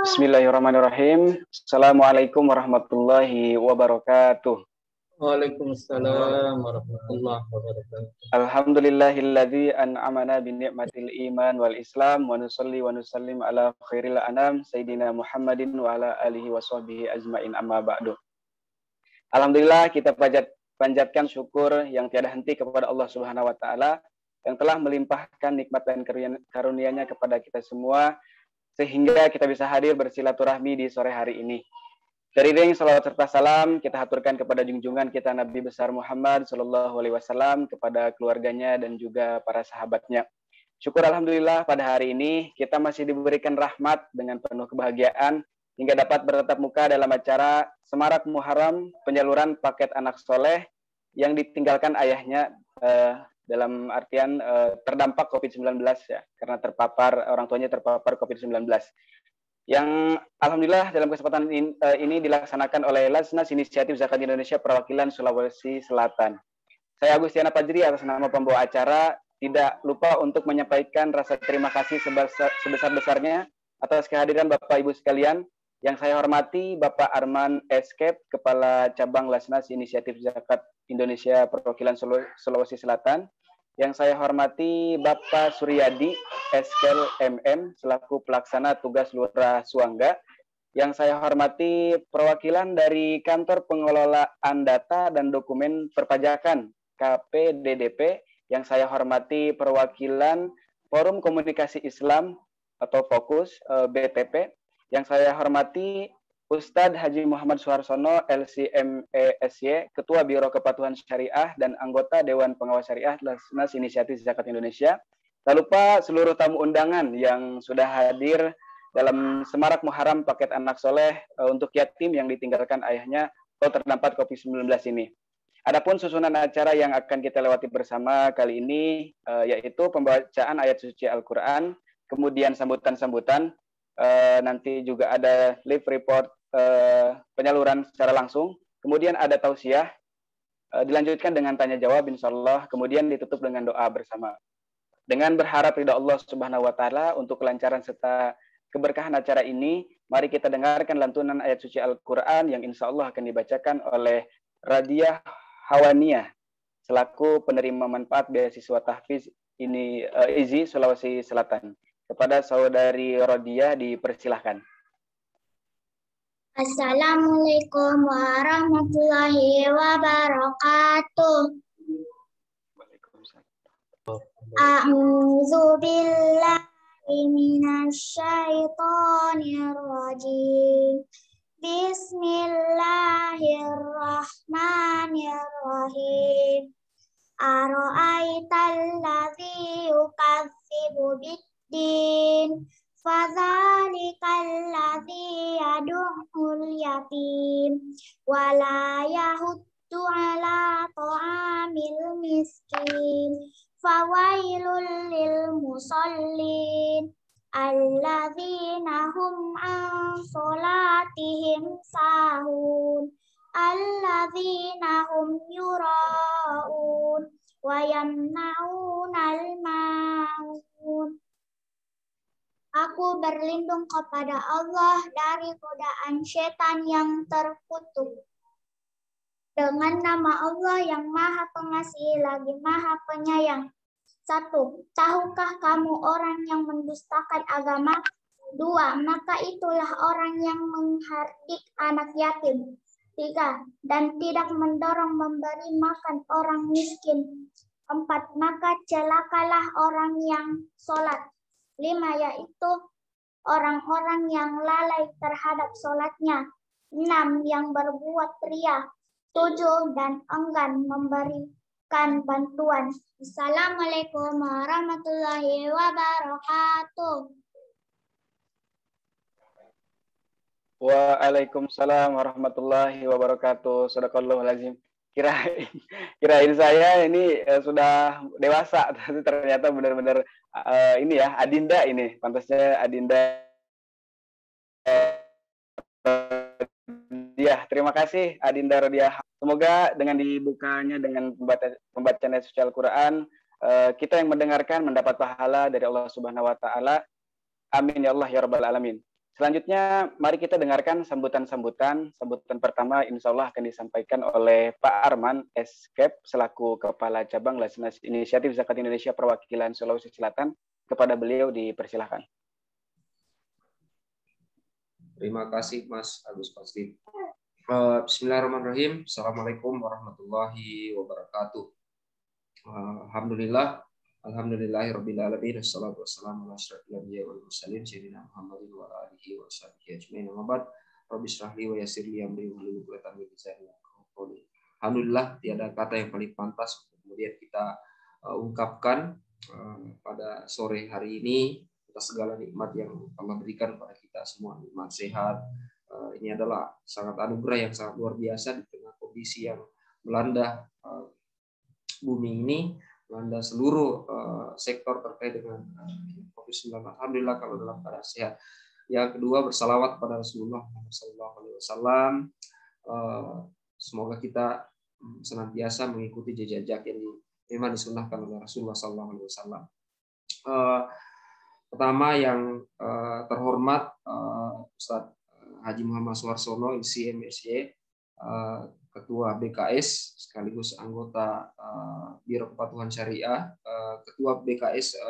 Bismillahirrahmanirrahim. Assalamualaikum warahmatullahi wabarakatuh. Waalaikumsalam warahmatullahi wabarakatuh. Alhamdulillahilladzi an'amana bi ni'matil iman wal islam wa nusalli wa nusallim ala khairil anam sayyidina Muhammadin wa ala alihi wa sahbihi ajmain amma ba'du. Alhamdulillah kita panjatkan syukur yang tiada henti kepada Allah Subhanahu wa taala yang telah melimpahkan nikmat dan karunia-Nya kepada kita semua sehingga kita bisa hadir bersilaturahmi di sore hari ini. Dari salawat serta salam kita haturkan kepada junjungan kita Nabi besar Muhammad Sallallahu Alaihi Wasallam, kepada keluarganya dan juga para sahabatnya. Syukur alhamdulillah pada hari ini kita masih diberikan rahmat dengan penuh kebahagiaan hingga dapat bertatap muka dalam acara Semarak Muharram penyaluran paket anak soleh yang ditinggalkan ayahnya dalam artian terdampak COVID-19 ya, karena orang tuanya terpapar COVID-19. Yang alhamdulillah dalam kesempatan ini dilaksanakan oleh Lasnas Inisiatif Zakat Indonesia Perwakilan Sulawesi Selatan. Saya Agustiana Fajri atas nama pembawa acara tidak lupa untuk menyampaikan rasa terima kasih sebesar-besarnya atas kehadiran Bapak Ibu sekalian. Yang saya hormati Bapak Arman Escape, Kepala Cabang Lasnas Inisiatif Zakat Indonesia Perwakilan Sulawesi Selatan. Yang saya hormati Bapak Suryadi Eskel MM selaku pelaksana tugas Lurah Suangga. Yang saya hormati perwakilan dari Kantor Pengelolaan Data dan Dokumen Perpajakan KPDDP. Yang saya hormati perwakilan Forum Komunikasi Islam atau Fokus BTP. Yang saya hormati Ustadz Haji Muhammad Suharsono, LCMESY, Ketua Biro Kepatuhan Syariah dan anggota Dewan Pengawas Syariah Lasnas Inisiatif Zakat Indonesia. Tak lupa seluruh tamu undangan yang sudah hadir dalam Semarak Muharram paket anak soleh untuk yatim yang ditinggalkan ayahnya atau terdampak COVID-19 ini. Adapun susunan acara yang akan kita lewati bersama kali ini yaitu pembacaan ayat suci Al-Quran, kemudian sambutan-sambutan, nanti juga ada live report penyaluran secara langsung, kemudian ada tausiah, dilanjutkan dengan tanya jawab insyaallah, kemudian ditutup dengan doa bersama. Dengan berharap ridha Allah Subhanahu wa taala untuk kelancaran serta keberkahan acara ini, mari kita dengarkan lantunan ayat suci Al-Qur'an yang insyaallah akan dibacakan oleh Radiah Hawaniyah selaku penerima manfaat beasiswa tahfiz ini IZI Sulawesi Selatan. Kepada saudari Rodiah dipersilahkan. Assalamualaikum warahmatullahi wabarakatuh. A'udzu billahi minasyaitonir rajim. Bismillahirrahmanirrahim. Ara'aital ladzi yukadzibu bid-din fadzalikal ladzi yad'ul yatim wa la yahuddu ala ta'amil miskin fawailul lil musallin alladzina hum an sholatihim sahun alladzina hum yura'un wa yamna'unal ma'un. Aku berlindung kepada Allah dari godaan godaan setan yang terkutuk. Dengan nama Allah yang Maha Pengasih lagi Maha Penyayang. 1. Tahukah kamu orang yang mendustakan agama? 2. Maka itulah orang yang menghardik anak yatim. 3. Dan tidak mendorong memberi makan orang miskin. 4. Maka celakalah orang yang sholat. 5. Yaitu orang-orang yang lalai terhadap sholatnya. 6. Yang berbuat ria. 7. Dan enggan memberikan bantuan. Assalamualaikum warahmatullahi wabarakatuh. Waalaikumsalam warahmatullahi wabarakatuh. Sadaqallahul azim. Kirain saya ini sudah dewasa, tapi ternyata benar-benar ini ya Adinda ini. Pantasnya Adinda. Ya, terima kasih Adinda Rodiah. Semoga dengan dibukanya dengan pembacaan ayat suci Al-Quran, kita yang mendengarkan mendapat pahala dari Allah Subhanahu Wa Taala. Amin ya Allah ya Rabbal Alamin. Selanjutnya, mari kita dengarkan sambutan-sambutan. Sambutan pertama insya Allah akan disampaikan oleh Pak Arman Eskep selaku Kepala Cabang Lasnas Inisiatif Zakat Indonesia Perwakilan Sulawesi Selatan. Kepada beliau dipersilahkan. Terima kasih Mas Agus Pasti. Bismillahirrahmanirrahim. Assalamualaikum warahmatullahi wabarakatuh. Alhamdulillahirabbil alamin. Wassalatu wassalamu ala asyrofil anbiya'i wal mursalin sayyidina Muhammadin wa alihi wa sahbihi ajmain. Amma ba'd. Rabbi shrah li wa yassir li amri wahlul 'uqdatam min lisani yafqahu qawli. Alhamdulillah, tiada kata yang paling pantas kemudian kita ungkapkan pada sore hari ini atas segala nikmat yang Allah berikan kepada kita semua, nikmat sehat. Ini adalah sangat anugerah yang sangat luar biasa di tengah kondisi yang melanda bumi ini, melanda seluruh sektor terkait dengan COVID-19. Alhamdulillah kalau dalam keadaan sehat. Yang kedua, bersalawat kepada Rasulullah SAW. Semoga kita senantiasa mengikuti jejak yang memang disunahkan oleh Rasulullah SAW. Pertama yang terhormat Ustadz Haji Muhammad Suharsono, IC MSY, Ketua BKS sekaligus anggota Biro Kepatuhan Syariah, Ketua BKS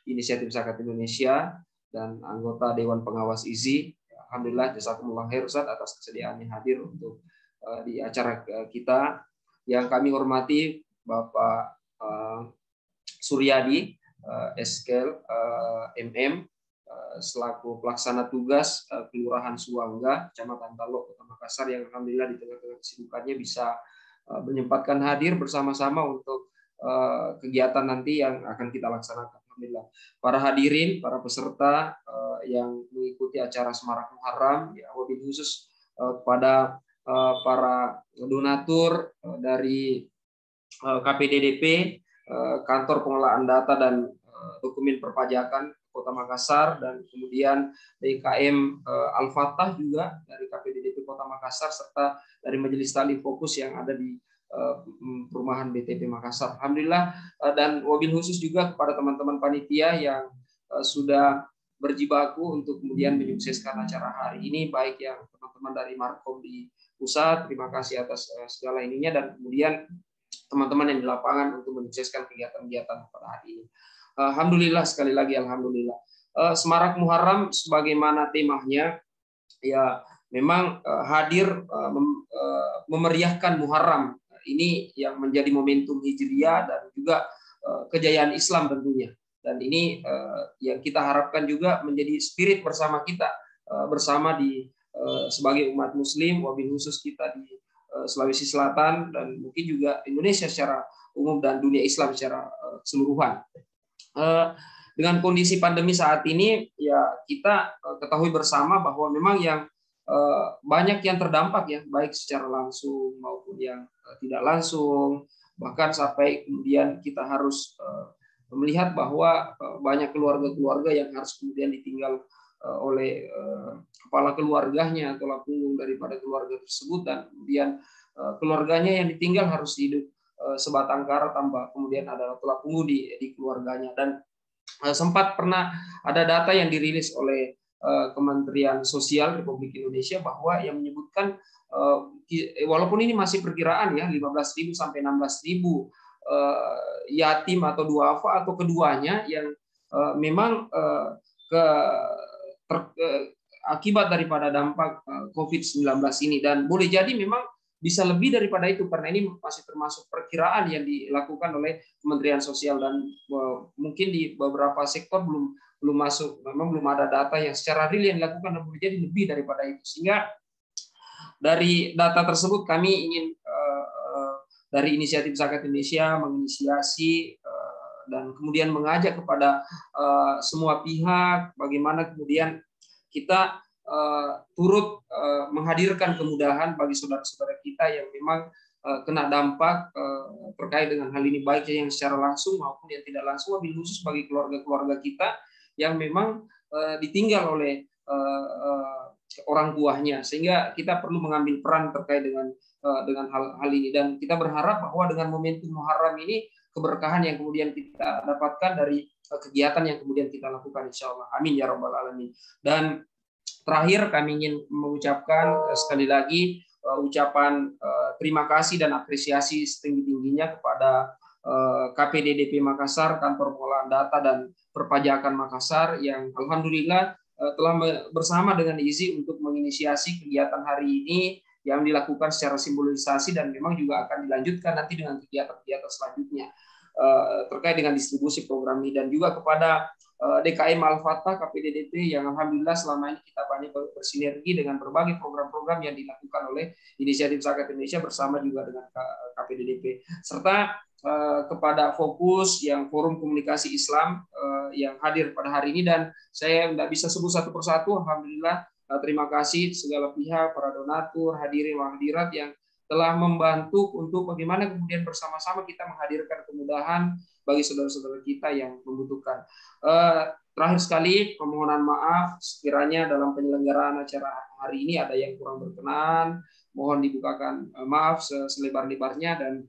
Inisiatif Zakat Indonesia, dan anggota Dewan Pengawas IZI. Alhamdulillah, jazakumullah khair Ustadz atas kesediaannya hadir untuk di acara kita. Yang kami hormati Bapak Suryadi Eskel MM selaku pelaksana tugas Kelurahan Suwangga, Kecamatan Talok, Kota Makassar, yang alhamdulillah di tengah-tengah kesibukannya bisa menyempatkan hadir bersama-sama untuk kegiatan nanti yang akan kita laksanakan. Alhamdulillah. Para hadirin, para peserta yang mengikuti acara Semarak Muharram, ya, wabil khusus kepada para donatur dari KPDDP, Kantor Pengelolaan Data dan Dokumen Perpajakan Kota Makassar, dan kemudian DKM Al-Fatah juga dari KPDDP Kota Makassar, serta dari Majelis Ta'lim Fokus yang ada di perumahan BTP Makassar. Alhamdulillah, dan wabil khusus juga kepada teman-teman panitia yang sudah berjibaku untuk kemudian menyukseskan acara hari ini, baik yang teman-teman dari Markom di pusat, terima kasih atas segala ininya, dan kemudian teman-teman yang di lapangan untuk menyukseskan kegiatan-kegiatan pada hari ini. Alhamdulillah, sekali lagi alhamdulillah. Semarak Muharram sebagaimana temanya, ya memang hadir memeriahkan Muharram ini yang menjadi momentum Hijriyah dan juga kejayaan Islam tentunya. Dan ini yang kita harapkan juga menjadi spirit bersama kita, bersama di sebagai umat Muslim, wabil khusus kita di Sulawesi Selatan dan mungkin juga Indonesia secara umum dan dunia Islam secara keseluruhan. Dengan kondisi pandemi saat ini, ya kita ketahui bersama bahwa memang yang banyak yang terdampak, ya, baik secara langsung maupun yang tidak langsung, bahkan sampai kemudian kita harus melihat bahwa banyak keluarga-keluarga yang harus kemudian ditinggal oleh kepala keluarganya, tulang punggung daripada keluarga tersebut, dan kemudian keluarganya yang ditinggal harus hidup sebatang kara tanpa kemudian ada tulang punggung di keluarganya. Dan sempat pernah ada data yang dirilis oleh Kementerian Sosial Republik Indonesia bahwa yang menyebutkan walaupun ini masih perkiraan ya 15.000 sampai 16.000 yatim atau duafa atau keduanya yang memang akibat daripada dampak COVID-19 ini, dan boleh jadi memang bisa lebih daripada itu karena ini masih termasuk perkiraan yang dilakukan oleh Kementerian Sosial, dan mungkin di beberapa sektor belum masuk, memang belum ada data yang secara real yang dilakukan, dan boleh jadi lebih daripada itu. Sehingga dari data tersebut kami ingin dari Inisiatif Zakat Indonesia menginisiasi dan kemudian mengajak kepada semua pihak bagaimana kemudian kita turut menghadirkan kemudahan bagi saudara-saudara kita yang memang kena dampak terkait dengan hal ini, baik yang secara langsung maupun yang tidak langsung, wabil khusus bagi keluarga-keluarga kita yang memang ditinggal oleh orang tuanya, sehingga kita perlu mengambil peran terkait dengan hal ini, dan kita berharap bahwa dengan momentum Muharram ini keberkahan yang kemudian kita dapatkan dari kegiatan yang kemudian kita lakukan, insya Allah. Amin ya rabbal alamin. Dan terakhir kami ingin mengucapkan sekali lagi ucapan terima kasih dan apresiasi setinggi-tingginya kepada KPDDP Makassar, Kantor Pengolahan Data dan Perpajakan Makassar, yang alhamdulillah telah bersama dengan IZI untuk menginisiasi kegiatan hari ini yang dilakukan secara simbolisasi, dan memang juga akan dilanjutkan nanti dengan kegiatan-kegiatan selanjutnya terkait dengan distribusi program ini, dan juga kepada DKM Al-Fatah KPDDP yang alhamdulillah selama ini kita banyak bersinergi dengan berbagai program-program yang dilakukan oleh Inisiatif Zakat Indonesia bersama juga dengan KPDDP, serta kepada Fokus yang Forum Komunikasi Islam yang hadir pada hari ini, dan saya tidak bisa sebut satu persatu. Alhamdulillah terima kasih segala pihak, para donatur, hadirin hadirat yang telah membantu untuk bagaimana kemudian bersama-sama kita menghadirkan kemudahan bagi saudara-saudara kita yang membutuhkan. Terakhir sekali, permohonan maaf sekiranya dalam penyelenggaraan acara hari ini ada yang kurang berkenan, mohon dibukakan maaf selebar-lebarnya, dan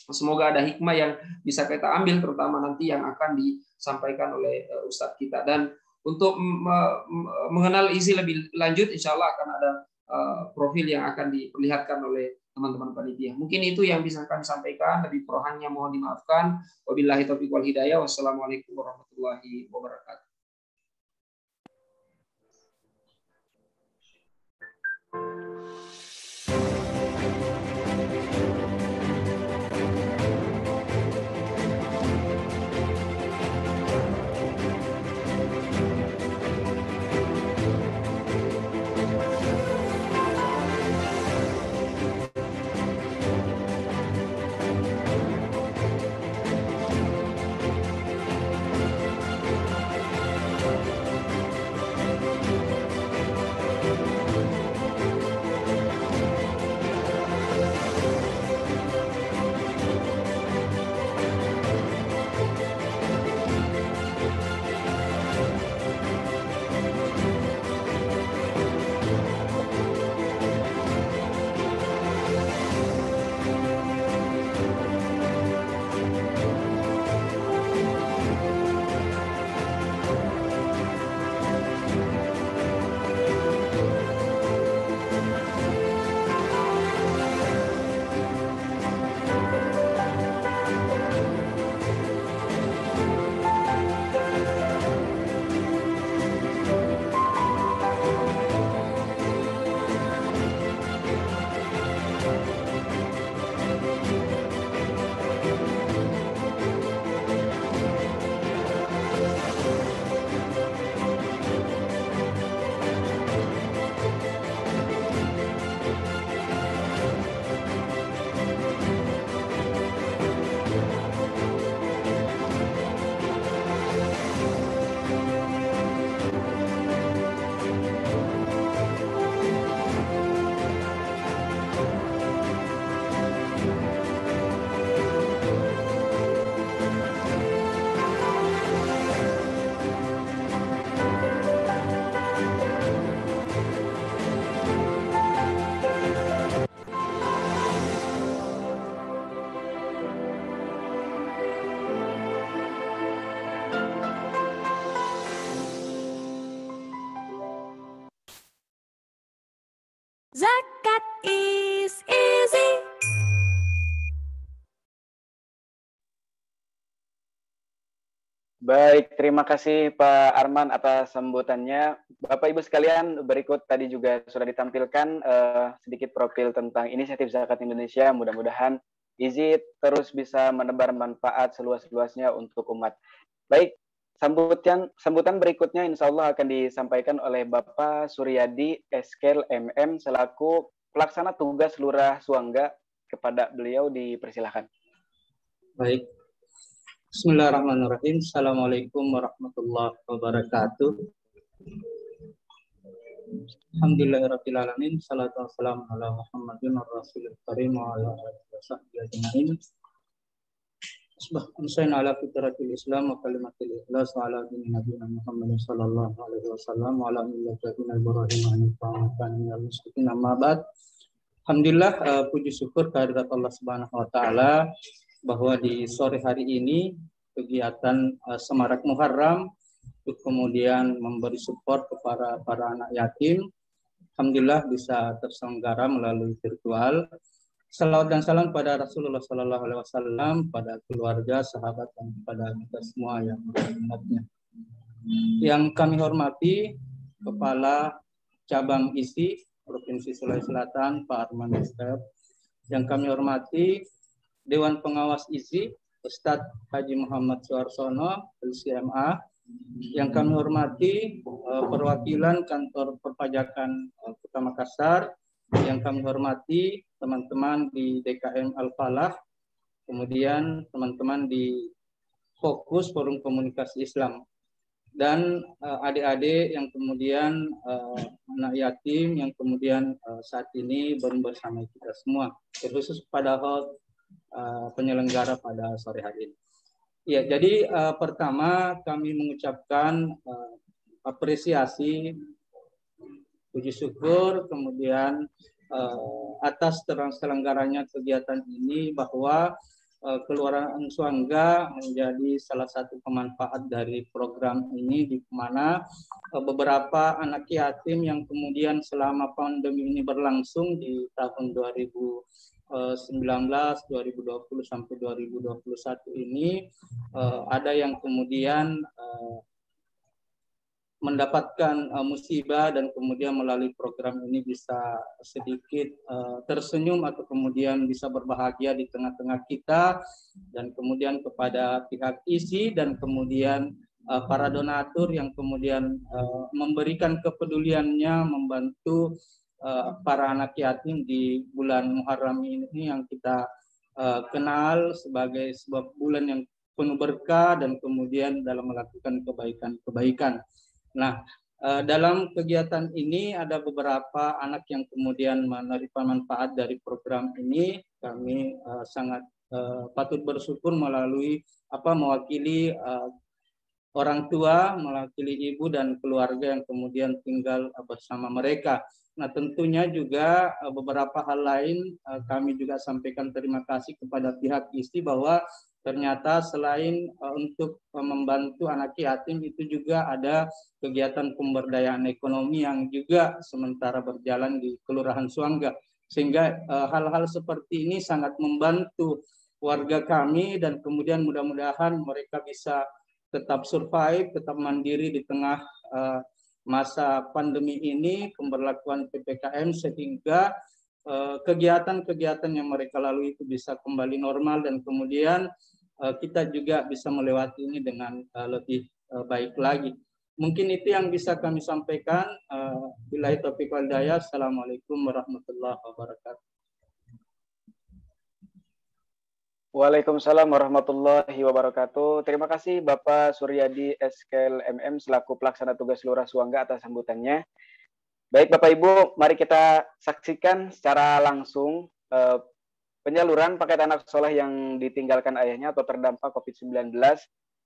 semoga ada hikmah yang bisa kita ambil, terutama nanti yang akan disampaikan oleh Ustadz kita. Dan untuk mengenal IZI lebih lanjut, insya Allah akan ada profil yang akan diperlihatkan oleh teman-teman panitia. Mungkin itu yang bisa kami sampaikan. Lebih kurangnya mohon dimaafkan. Wabillahi taufiq wal hidayah. Wassalamualaikum warahmatullahi wabarakatuh. Zakat is easy. Baik, terima kasih Pak Arman atas sambutannya. Bapak Ibu sekalian, berikut tadi juga sudah ditampilkan sedikit profil tentang inisiatif Zakat Indonesia. Mudah-mudahan IZI terus bisa menebar manfaat seluas-luasnya untuk umat. Baik, sambutan berikutnya insya Allah akan disampaikan oleh Bapak Suryadi Eskel MM selaku pelaksana tugas Lurah Suangga. Kepada beliau dipersilahkan. Baik. Bismillahirrahmanirrahim. Assalamualaikum warahmatullahi wabarakatuh. Alhamdulillahirabbil alamin. Shalatu wassalamu ala Muhammadin rasulil karim wa ala alihi washabbihi ajmain. Subhanallahi ala fitratil Islam wa kalimatil ikhlas wa ala dini nabiyina Muhammadin sallallahu alaihi wasallam wa ala millati Ibrahim hanifan wa kana minal muslimin. Amma ba'd. Alhamdulillah, puji syukur kehadirat Allah Subhanahu wa taala bahwa di sore hari ini kegiatan Semarak Muharram untuk kemudian memberi support kepada para anak yatim, alhamdulillah bisa terselenggara melalui virtual. Salawat dan salam pada Rasulullah Sallallahu Alaihi Wasallam, pada keluarga, sahabat, dan kepada kita semua yang menghormatinya. Yang kami hormati Kepala Cabang ISI Provinsi Sulawesi Selatan, Pak Arman Estep. Yang kami hormati Dewan Pengawas ISI, Ustadz Haji Muhammad Suarsono, LCMA. Yang kami hormati perwakilan Kantor Perpajakan Kota Makassar. Yang kami hormati teman-teman di DKM Al-Falah, kemudian teman-teman di Fokus Forum Komunikasi Islam, dan adik-adik yang kemudian anak yatim yang kemudian saat ini baru bersama kita semua, terkhusus pada penyelenggara pada sore hari ini. Ya, jadi pertama kami mengucapkan apresiasi, puji syukur, kemudian atas terselenggaranya kegiatan ini, bahwa Kelurahan Suangga menjadi salah satu pemanfaat dari program ini, di mana beberapa anak yatim yang kemudian selama pandemi ini berlangsung di tahun 2019, 2020 sampai 2021 ini, ada yang kemudian mendapatkan musibah dan kemudian melalui program ini bisa sedikit tersenyum atau kemudian bisa berbahagia di tengah-tengah kita, dan kemudian kepada pihak ISI dan kemudian para donatur yang kemudian memberikan kepeduliannya membantu para anak yatim di bulan Muharram ini yang kita kenal sebagai sebuah bulan yang penuh berkah dan kemudian dalam melakukan kebaikan-kebaikan. Nah, dalam kegiatan ini ada beberapa anak yang kemudian menerima manfaat dari program ini. Kami sangat patut bersyukur mewakili orang tua, mewakili ibu dan keluarga yang kemudian tinggal bersama mereka. Nah, tentunya juga beberapa hal lain kami juga sampaikan terima kasih kepada pihak ISI, bahwa ternyata selain untuk membantu anak yatim, itu juga ada kegiatan pemberdayaan ekonomi yang juga sementara berjalan di Kelurahan Suangga. Sehingga hal-hal seperti ini sangat membantu warga kami, dan kemudian mudah-mudahan mereka bisa tetap survive, tetap mandiri di tengah masa pandemi ini, pemberlakuan PPKM, sehingga kegiatan-kegiatan yang mereka lalui itu bisa kembali normal, dan kemudian kita juga bisa melewati ini dengan lebih baik lagi. Mungkin itu yang bisa kami sampaikan. Billahi taufiq wal hidayah. Assalamualaikum warahmatullahi wabarakatuh. Waalaikumsalam warahmatullahi wabarakatuh. Terima kasih Bapak Suryadi Eskel MM selaku pelaksana tugas Lurah Suangga atas sambutannya. Baik Bapak Ibu, mari kita saksikan secara langsung penyaluran paket anak soleh yang ditinggalkan ayahnya atau terdampak COVID-19.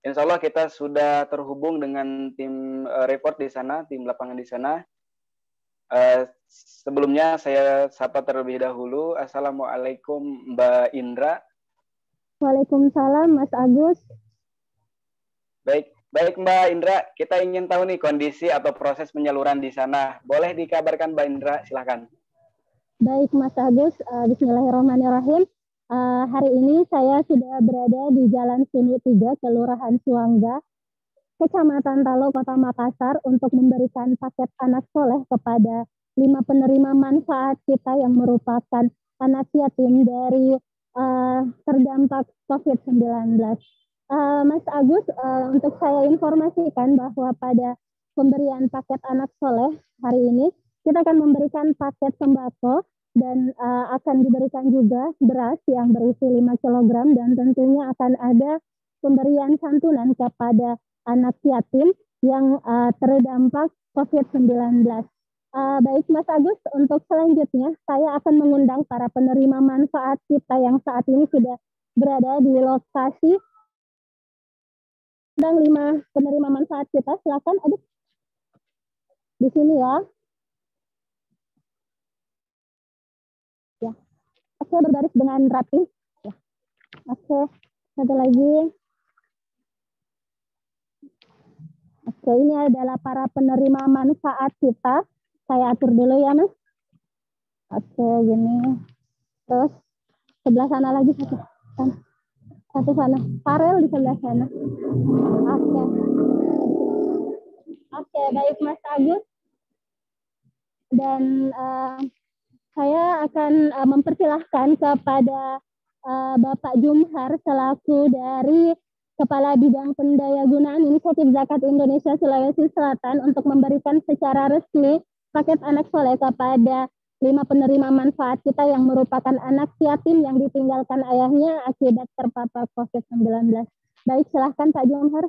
Insya Allah kita sudah terhubung dengan tim report di sana, tim lapangan di sana. Sebelumnya saya sapa terlebih dahulu. Assalamualaikum Mbak Indra. Waalaikumsalam Mas Agus. Baik Mbak Indra, kita ingin tahu nih kondisi atau proses penyaluran di sana. Boleh dikabarkan Mbak Indra, silakan. Baik Mas Agus, Bismillahirrahmanirrahim. Hari ini saya sudah berada di Jalan Sunu 3, Kelurahan Suangga, Kecamatan Talo, Kota Makassar untuk memberikan paket anak soleh kepada 5 penerima manfaat kita yang merupakan anak yatim dari terdampak COVID-19. Mas Agus, untuk saya informasikan bahwa pada pemberian paket anak soleh hari ini kita akan memberikan paket sembako dan akan diberikan juga beras yang berisi 5 kg dan tentunya akan ada pemberian santunan kepada anak yatim yang terdampak COVID-19. Baik Mas Agus, untuk selanjutnya saya akan mengundang para penerima manfaat kita yang saat ini sudah berada di lokasi. Undang 5 penerima manfaat kita, silakan adik di sini ya. Ya, oke, berbaris dengan rapi. Ya. Oke, satu lagi. Oke, ini adalah para penerima manfaat kita. Saya atur dulu ya, Mas. Oke, gini. Terus sebelah sana lagi satu sana. Farel di sebelah sana. Oke. Oke, baik Mas Agus. Dan saya akan mempersilahkan kepada Bapak Jumhar selaku dari Kepala Bidang Pendayagunaan Inisiatif Zakat Indonesia Sulawesi Selatan untuk memberikan secara resmi paket anak soleh kepada 5 penerima manfaat kita yang merupakan anak yatim yang ditinggalkan ayahnya akibat terpapar COVID-19. Baik, silahkan Pak Jumhar.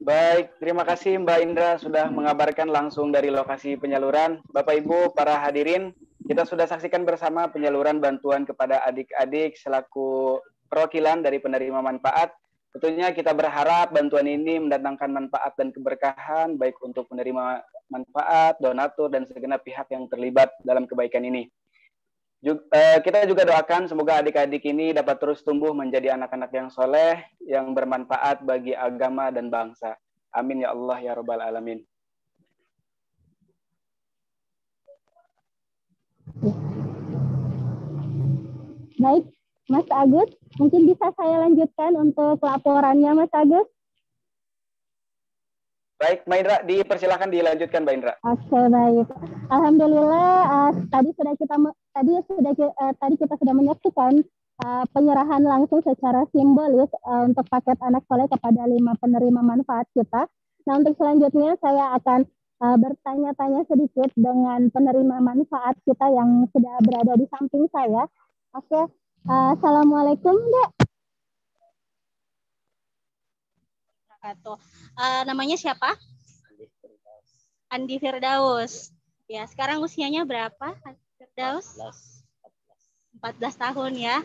Baik, terima kasih Mbak Indra sudah mengabarkan langsung dari lokasi penyaluran. Bapak Ibu, para hadirin, kita sudah saksikan bersama penyaluran bantuan kepada adik-adik selaku perwakilan dari penerima manfaat. Tentunya kita berharap bantuan ini mendatangkan manfaat dan keberkahan baik untuk penerima manfaat, donatur, dan segenap pihak yang terlibat dalam kebaikan ini. Kita juga doakan semoga adik-adik ini dapat terus tumbuh menjadi anak-anak yang soleh, yang bermanfaat bagi agama dan bangsa. Amin ya Allah ya Rabbal Alamin. Baik, Mas Agus, mungkin bisa saya lanjutkan untuk laporannya, Mas Agus. Baik, Mbak Indra, dipersilakan dilanjutkan, Mbak Indra. Oke, baik. Alhamdulillah, tadi kita sudah menyaksikan penyerahan langsung secara simbolis untuk paket anak soleh kepada 5 penerima manfaat kita. Nah, untuk selanjutnya saya akan bertanya-tanya sedikit dengan penerima manfaat kita yang sudah berada di samping saya. Oke, Assalamualaikum, Dek. Namanya siapa? Andi Firdaus. Ya, sekarang usianya berapa, Firdaus? 14 tahun ya.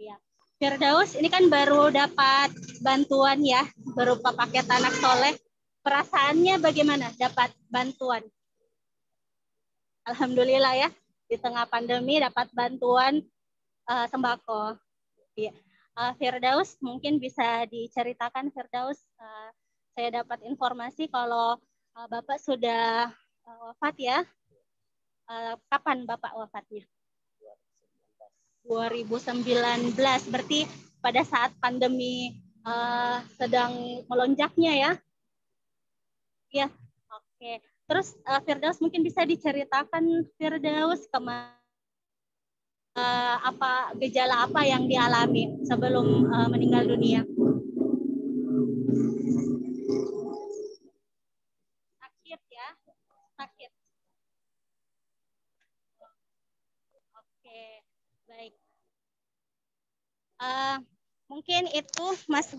Ya. Firdaus ini kan baru dapat bantuan ya, berupa paket anak soleh. Perasaannya bagaimana dapat bantuan? Alhamdulillah ya, di tengah pandemi dapat bantuan sembako. Ya. Firdaus mungkin bisa diceritakan, Firdaus. Saya dapat informasi kalau Bapak sudah wafat ya. Kapan Bapak wafatnya? 2019. Berarti pada saat pandemi sedang melonjaknya ya. Ya, oke. Terus Firdaus mungkin bisa diceritakan, Firdaus, apa gejala apa yang dialami sebelum meninggal dunia? Sakit ya, sakit. Oke, baik. Mungkin itu Mas.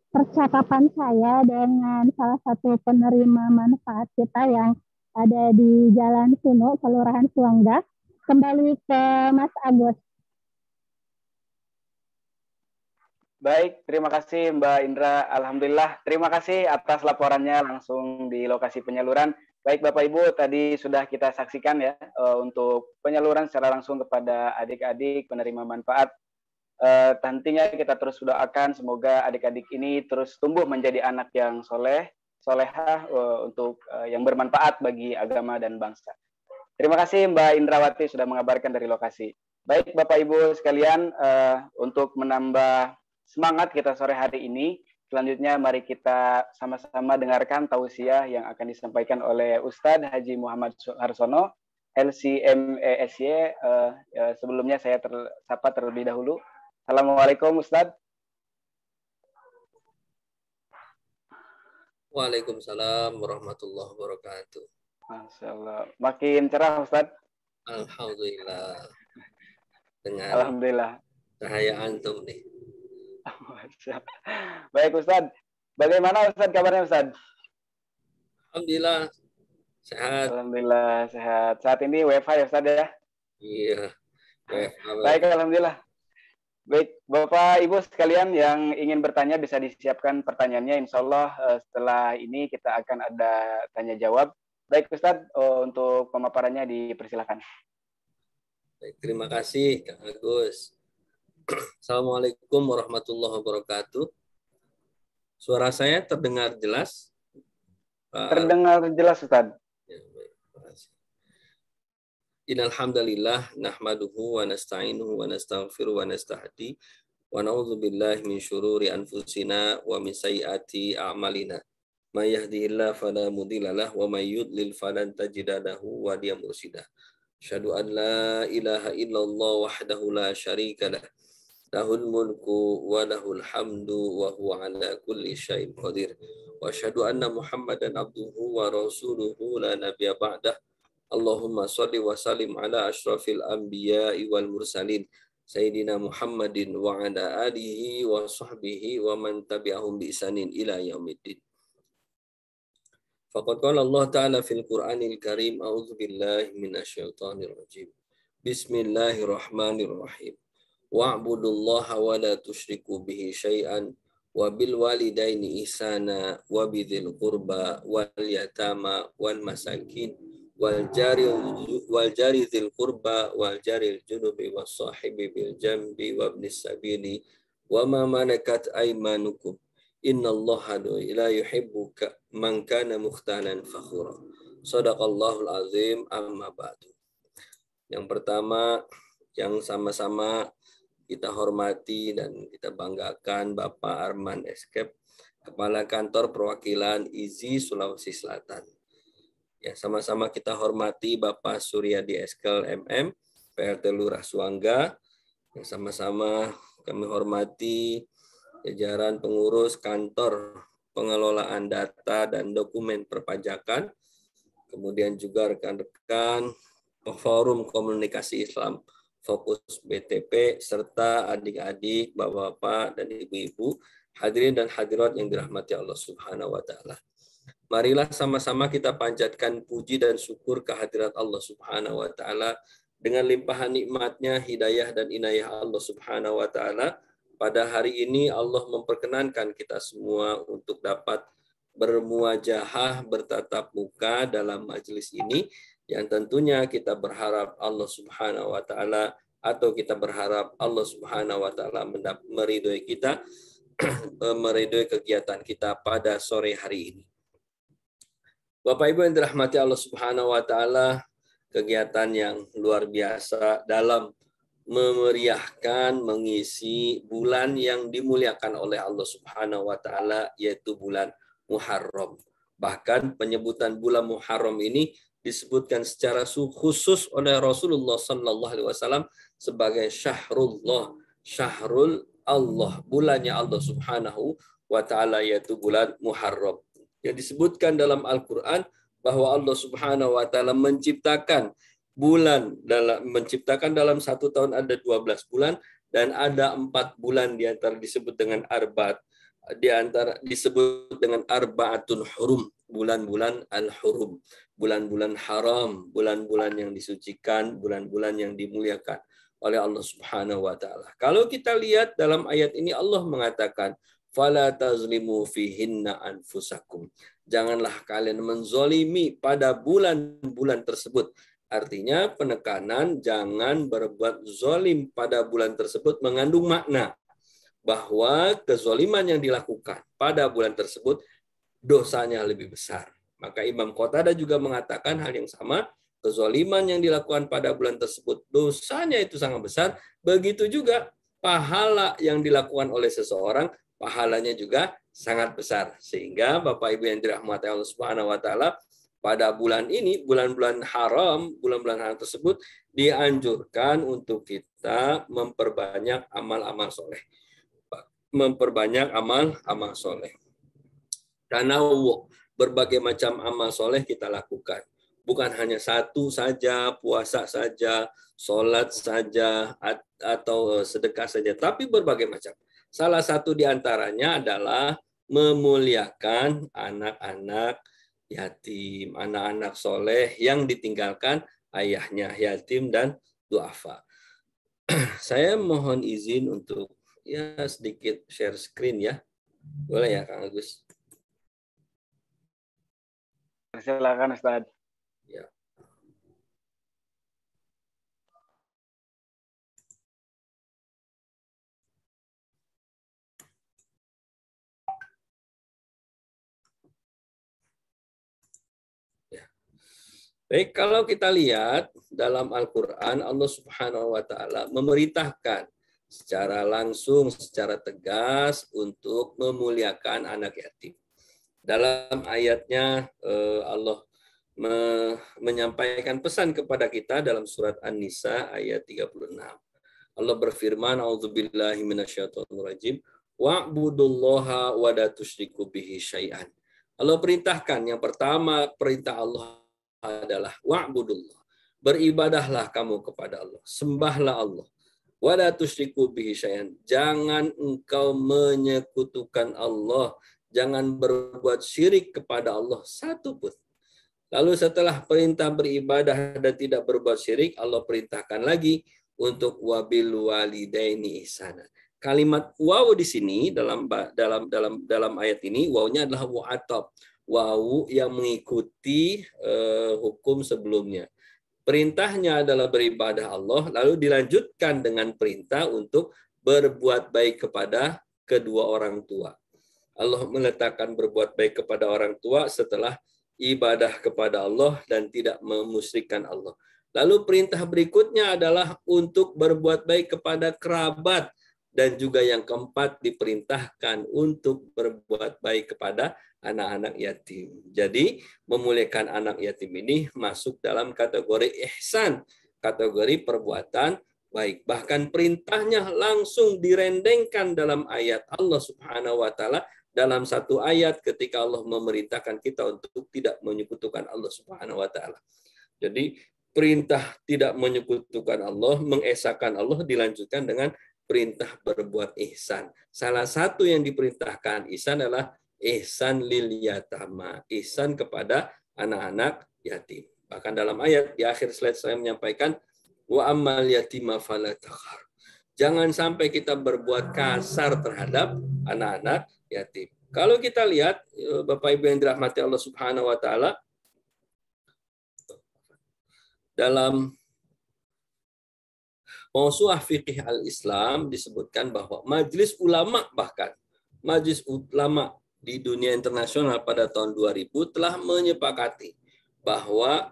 Percakapan saya dengan salah satu penerima manfaat kita yang ada di Jalan Suno, Kelurahan Suangga. Kembali ke Mas Agus. Baik, terima kasih Mbak Indra. Alhamdulillah, terima kasih atas laporannya langsung di lokasi penyaluran. Baik Bapak Ibu, tadi sudah kita saksikan ya untuk penyaluran secara langsung kepada adik-adik penerima manfaat. Tentunya kita terus doakan semoga adik-adik ini terus tumbuh menjadi anak yang solehah untuk yang bermanfaat bagi agama dan bangsa. Terima kasih Mbak Indrawati sudah mengabarkan dari lokasi. Baik Bapak Ibu sekalian, untuk menambah semangat kita sore hari ini, selanjutnya mari kita sama-sama dengarkan tausiah yang akan disampaikan oleh Ustadz Haji Muhammad Harsono, LCMESY. Sebelumnya saya sapa terlebih dahulu. Assalamualaikum Ustadz. Waalaikumsalam warahmatullahi wabarakatuh. Masya Allah. Makin cerah Ustadz. Alhamdulillah. Dengan Alhamdulillah. cahaya antum nih. Baik Ustadz. Bagaimana Ustadz kabarnya Ustadz? Alhamdulillah. Sehat. Alhamdulillah sehat. Saat ini WFH ya Ustadz ya? Iya. Baik, Alhamdulillah. Baik, Bapak Ibu sekalian yang ingin bertanya bisa disiapkan pertanyaannya. Insya Allah setelah ini kita akan ada tanya jawab. Baik Ustadz, untuk pemaparannya dipersilakan. Baik, terima kasih Kak Agus. Assalamualaikum warahmatullahi wabarakatuh. Suara saya terdengar jelas? Terdengar jelas Ustadz. Ya, baik, terima kasih. Innal hamdalillah nahmaduhu wa nasta'inuhu wa nastaghfiruhu wa nastahdi wa na'udzu billahi min syururi anfusina wa min sayyiati a'malina. May yahdihillahu fala mudhillalah wa may yudlil falan tajida lahu waliyan mursyida. Asyhadu an la ilaha illallah wahdahu la syarika lah. Lahul mulku wa lahul hamdu wa huwa ala kulli syai'in qadir. Wa asyhadu anna Muhammadan abduhu wa rasuluhu la nabiyya ba'dah. Allahumma sholli wa sallim ala asyrafil anbiya'i wal mursalin Sayyidina Muhammadin wa ala alihi wa sahbihi wa man tabi'ahum bi ihsanin ila yaumiddin. Faqad qala Allah Ta'ala fil Qur'anil Karim, a'udzu billahi minasyaitonir rajim. Bismillahirrahmanirrahim. Wa'budullaha wa la tusyriku bihi syai'an wa bil walidaini ihsana wa bidzil qurba wal yatama wal masakin wal jari dzil qurba wal jaril junubi was sahibi bil jambi wa ibnis sabili wa ma malakat aymanukum innallaha la yuhibbu man kana mukhtalan fakhura. Shadaqallahul azim. Amma ba'du. Yang pertama yang sama-sama kita hormati dan kita banggakan Bapak Arman Eskep, Kepala Kantor Perwakilan IZI Sulawesi Selatan. Ya, sama-sama kita hormati Bapak Suryadi Eskel MM, PRT Lurah Suangga. Yang sama-sama kami hormati jajaran pengurus kantor pengelolaan data dan dokumen perpajakan. Kemudian juga rekan-rekan Forum Komunikasi Islam Fokus BTP, serta adik-adik, bapak-bapak, dan ibu-ibu, hadirin dan hadirat yang dirahmati Allah Subhanahu wa Ta'ala. Marilah sama-sama kita panjatkan puji dan syukur kehadirat Allah Subhanahu wa taala dengan limpahan nikmatnya, hidayah dan inayah Allah Subhanahu wa taala. Pada hari ini Allah memperkenankan kita semua untuk dapat bermuajahah, bertatap muka dalam majelis ini yang tentunya kita berharap Allah Subhanahu wa taala atau kita berharap Allah Subhanahu wa taala meridhoi kita, meridhoi kegiatan kita pada sore hari ini. Bapak Ibu yang dirahmati Allah Subhanahu wa taala, kegiatan yang luar biasa dalam memeriahkan, mengisi bulan yang dimuliakan oleh Allah Subhanahu wa taala, yaitu bulan Muharram. Bahkan penyebutan bulan Muharram ini disebutkan secara khusus oleh Rasulullah sallallahu alaihi wasallam sebagai syahrullah, syahrul Allah, bulannya Allah Subhanahu wa taala, yaitu bulan Muharram. Yang disebutkan dalam Al-Quran bahwa Allah Subhanahu wa taala menciptakan dalam satu tahun ada 12 bulan dan ada 4 bulan di antara disebut dengan disebut dengan arbaatun hurum, bulan-bulan al-hurum, bulan-bulan haram, bulan-bulan yang disucikan, bulan-bulan yang dimuliakan oleh Allah Subhanahu wa taala. Kalau kita lihat dalam ayat ini Allah mengatakan fala tazlimu fihinna anfusakum. Janganlah kalian menzolimi pada bulan-bulan tersebut. Artinya penekanan jangan berbuat zolim pada bulan tersebut mengandung makna bahwa kezoliman yang dilakukan pada bulan tersebut dosanya lebih besar. Maka Imam Qatadah juga mengatakan hal yang sama, kezoliman yang dilakukan pada bulan tersebut dosanya itu sangat besar. Begitu juga pahala yang dilakukan oleh seseorang, pahalanya juga sangat besar. Sehingga Bapak Ibu yang dirahmati Allah Subhanahu wa taala, pada bulan ini, bulan-bulan haram tersebut dianjurkan untuk kita memperbanyak amal-amal soleh. Memperbanyak amal-amal soleh. Karena berbagai macam amal soleh kita lakukan. Bukan hanya satu saja, puasa saja, sholat saja, atau sedekah saja, tapi berbagai macam. Salah satu di antaranya adalah memuliakan anak-anak yatim, anak-anak soleh yang ditinggalkan ayahnya, yatim dan duafa. Saya mohon izin untuk sedikit share screen ya. Boleh ya Kang Agus? Silakan Ustaz. Ya. Baik, kalau kita lihat dalam Al-Quran, Allah Subhanahu wa taala memerintahkan secara langsung, secara tegas untuk memuliakan anak yatim. Dalam ayatnya Allah menyampaikan pesan kepada kita dalam surat An-Nisa ayat 36. Allah berfirman, "A'udzubillahi minasyaitonirrajim, wa'budullaha wa la tusyriku bihi syai'an." Allah perintahkan, yang pertama perintah Allah adalah wa'budullah. Beribadahlah kamu kepada Allah, sembahlah Allah. Wa la tusyriku bihi syai'an. Jangan engkau menyekutukan Allah, jangan berbuat syirik kepada Allah satu pun. Lalu setelah perintah beribadah dan tidak berbuat syirik, Allah perintahkan lagi untuk wabil walidaini ihsana. Kalimat waw di sini dalam ayat ini, wawnya adalah wa'atab. Waw yang mengikuti hukum sebelumnya. Perintahnya adalah beribadah Allah, lalu dilanjutkan dengan perintah untuk berbuat baik kepada kedua orang tua. Allah meletakkan berbuat baik kepada orang tua setelah ibadah kepada Allah dan tidak memusyrikkan Allah. Lalu perintah berikutnya adalah untuk berbuat baik kepada kerabat, dan juga yang keempat diperintahkan untuk berbuat baik kepada anak-anak yatim. Jadi memuliakan anak yatim ini masuk dalam kategori ihsan, kategori perbuatan baik. Bahkan perintahnya langsung direndengkan dalam ayat Allah Subhanahu wa taala dalam satu ayat ketika Allah memerintahkan kita untuk tidak menyekutukan Allah Subhanahu wa taala. Jadi perintah tidak menyekutukan Allah, mengesahkan Allah dilanjutkan dengan perintah berbuat ihsan. Salah satu yang diperintahkan ihsan adalah ihsan lil yatama, ihsan kepada anak-anak yatim. Bahkan dalam ayat di akhir slide saya menyampaikan wa ammal yatima fala taqhar. Jangan sampai kita berbuat kasar terhadap anak-anak yatim. Kalau kita lihat Bapak Ibu yang dirahmati Allah Subhanahu wa taala, dalam Mausu'ah Fiqih Al-Islam disebutkan bahwa majelis ulama, bahkan majelis ulama di dunia internasional pada tahun 2000 telah menyepakati bahwa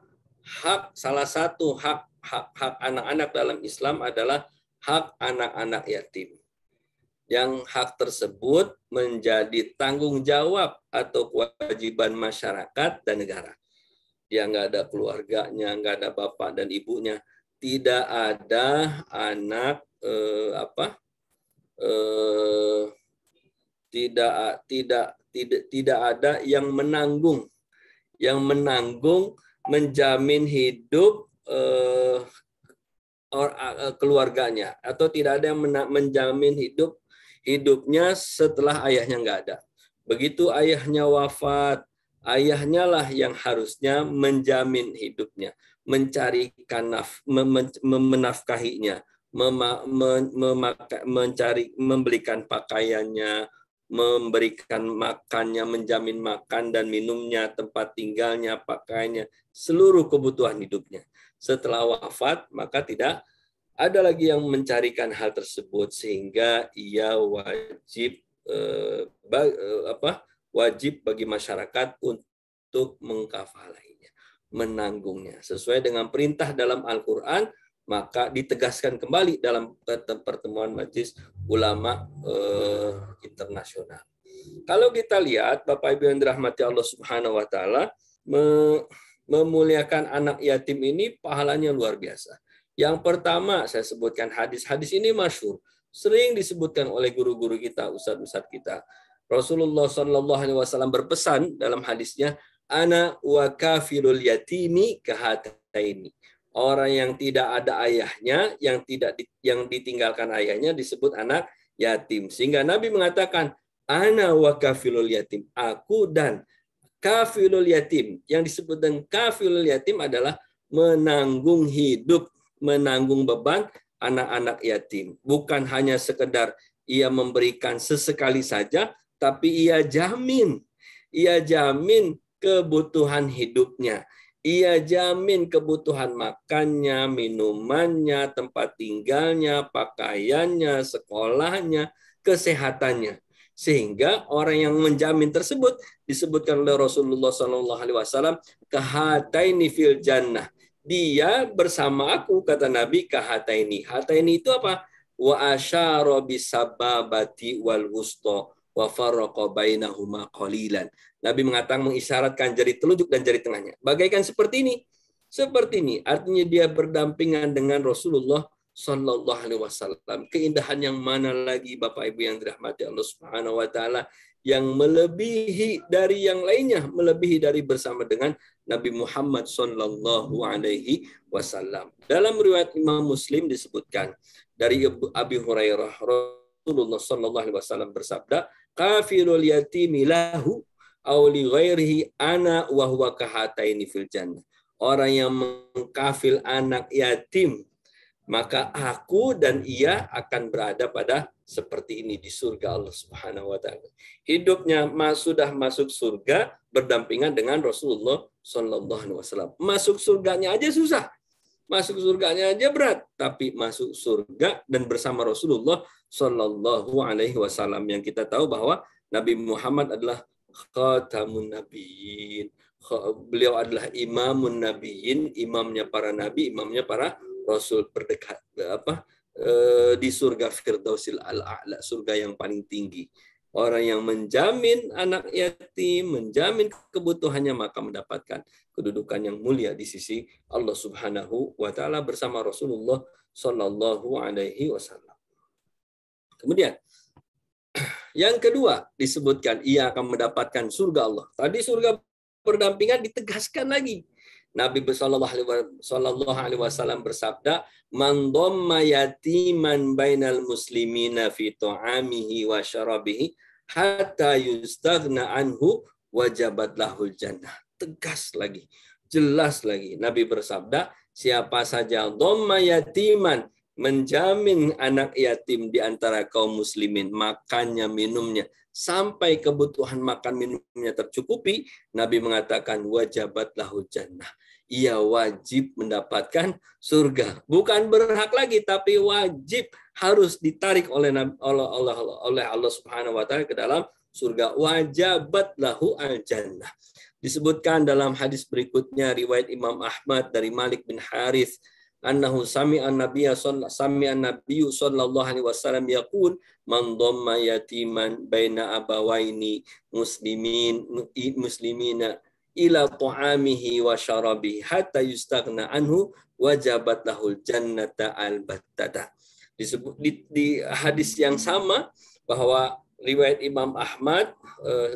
salah satu hak anak-anak dalam Islam adalah hak anak-anak yatim. Yang hak tersebut menjadi tanggung jawab atau kewajiban masyarakat dan negara. Dia nggak ada keluarganya, nggak ada bapak dan ibunya, tidak ada anak tidak ada yang menanggung menjamin hidup keluarganya, atau tidak ada yang menjamin hidupnya setelah ayahnya nggak ada. Begitu ayahnya wafat, ayahnya lah yang harusnya menjamin hidupnya, mencarikan menafkahinya, membelikan pakaiannya, memberikan makannya, menjamin makan dan minumnya, tempat tinggalnya, pakaiannya, seluruh kebutuhan hidupnya. Setelah wafat, maka tidak ada lagi yang mencarikan hal tersebut, sehingga ia wajib bagi masyarakat untuk mengkafalainya, menanggungnya sesuai dengan perintah dalam Al-Qur'an. Maka ditegaskan kembali dalam pertemuan Majelis Ulama Internasional. Kalau kita lihat Bapak Ibu yang dirahmati Allah Subhanahu wa taala, memuliakan anak yatim ini pahalanya luar biasa. Yang pertama saya sebutkan hadis ini masyhur, sering disebutkan oleh guru-guru kita, ustadz-ustadz kita. Rasulullah Shallallahu Alaihi Wasallam berpesan dalam hadisnya, ana wa kafilul yatimi kahataini. Orang yang tidak ada ayahnya, yang ditinggalkan ayahnya disebut anak yatim. Sehingga Nabi mengatakan, ana wa kafilul yatim, aku dan kafilul yatim. Yang disebut dengan kafilul yatim adalah menanggung hidup, menanggung beban anak-anak yatim. Bukan hanya sekedar ia memberikan sesekali saja, tapi ia jamin kebutuhan hidupnya. Ia jamin kebutuhan makannya, minumannya, tempat tinggalnya, pakaiannya, sekolahnya, kesehatannya. Sehingga orang yang menjamin tersebut disebutkan oleh Rasulullah SAW, kahataini fil jannah. Dia bersama aku, kata Nabi, kahataini. Hataini itu apa? Wa asyara bisababati wal wusta wa farraqa bainahuma qalilan. Nabi mengatakan, mengisyaratkan jari telunjuk dan jari tengahnya. Bagaikan seperti ini. Seperti ini. Artinya dia berdampingan dengan Rasulullah Sallallahu Alaihi Wasallam. Keindahan yang mana lagi Bapak Ibu yang dirahmati Allah Subhanahu Wa Taala, yang melebihi dari yang lainnya, melebihi dari bersama dengan Nabi Muhammad Sallallahu Alaihi Wasallam. Dalam riwayat Imam Muslim disebutkan dari Abi Hurairah, Rasulullah Sallallahu Alaihi Wasallam bersabda, kafirul yatimi lahu aw li ghairihi ana wa huwa kahataini fil jannah. Orang yang mengkafil anak yatim, maka aku dan ia akan berada pada seperti ini di surga Allah Subhanahu wa taala. Hidupnya sudah masuk surga berdampingan dengan Rasulullah sallallahu alaihi wasallam. Masuk surganya aja susah. Masuk surganya aja berat, tapi masuk surga dan bersama Rasulullah sallallahu alaihi wasallam, yang kita tahu bahwa Nabi Muhammad adalah khatamun nabiyyin. Beliau adalah imamun nabiyyin, imamnya para nabi, imamnya para rasul, berdekat di surga Firdausil A'la, surga yang paling tinggi. Orang yang menjamin anak yatim, menjamin kebutuhannya, maka mendapatkan kedudukan yang mulia di sisi Allah Subhanahu wa taala bersama Rasulullah sallallahu alaihi wasallam. Kemudian yang kedua disebutkan ia akan mendapatkan surga Allah. Tadi surga berdampingan ditegaskan lagi. Nabi sallallahu alaihi wasallam bersabda, "Man dhamma yatiman bainal muslimina fi ta'amihi wa syarabihi hatta yustaghna anhu wajabat lahul jannah. Tegas lagi, jelas lagi. Nabi bersabda, siapa saja dhamma yatiman, menjamin anak yatim di antara kaum muslimin, makannya, minumnya, sampai kebutuhan makan minumnya tercukupi, Nabi mengatakan wajabat lahul jannah. Ia wajib mendapatkan surga. Bukan berhak lagi, tapi wajib, harus ditarik oleh Allah Subhanahu wa taala ke dalam surga. Wajabat lahu al-jannah. Disebutkan dalam hadis berikutnya riwayat Imam Ahmad dari Malik bin Harith, annahu sami'an nabiyyu sallallahu alaihi wasallam yaqul man dhamma yatiman baina abawaini muslimina ila ta'amihi wa syarabihi hatta yustaghna anhu wajabat lahul jannata al-battata. Disebut di hadis yang sama bahwa riwayat Imam Ahmad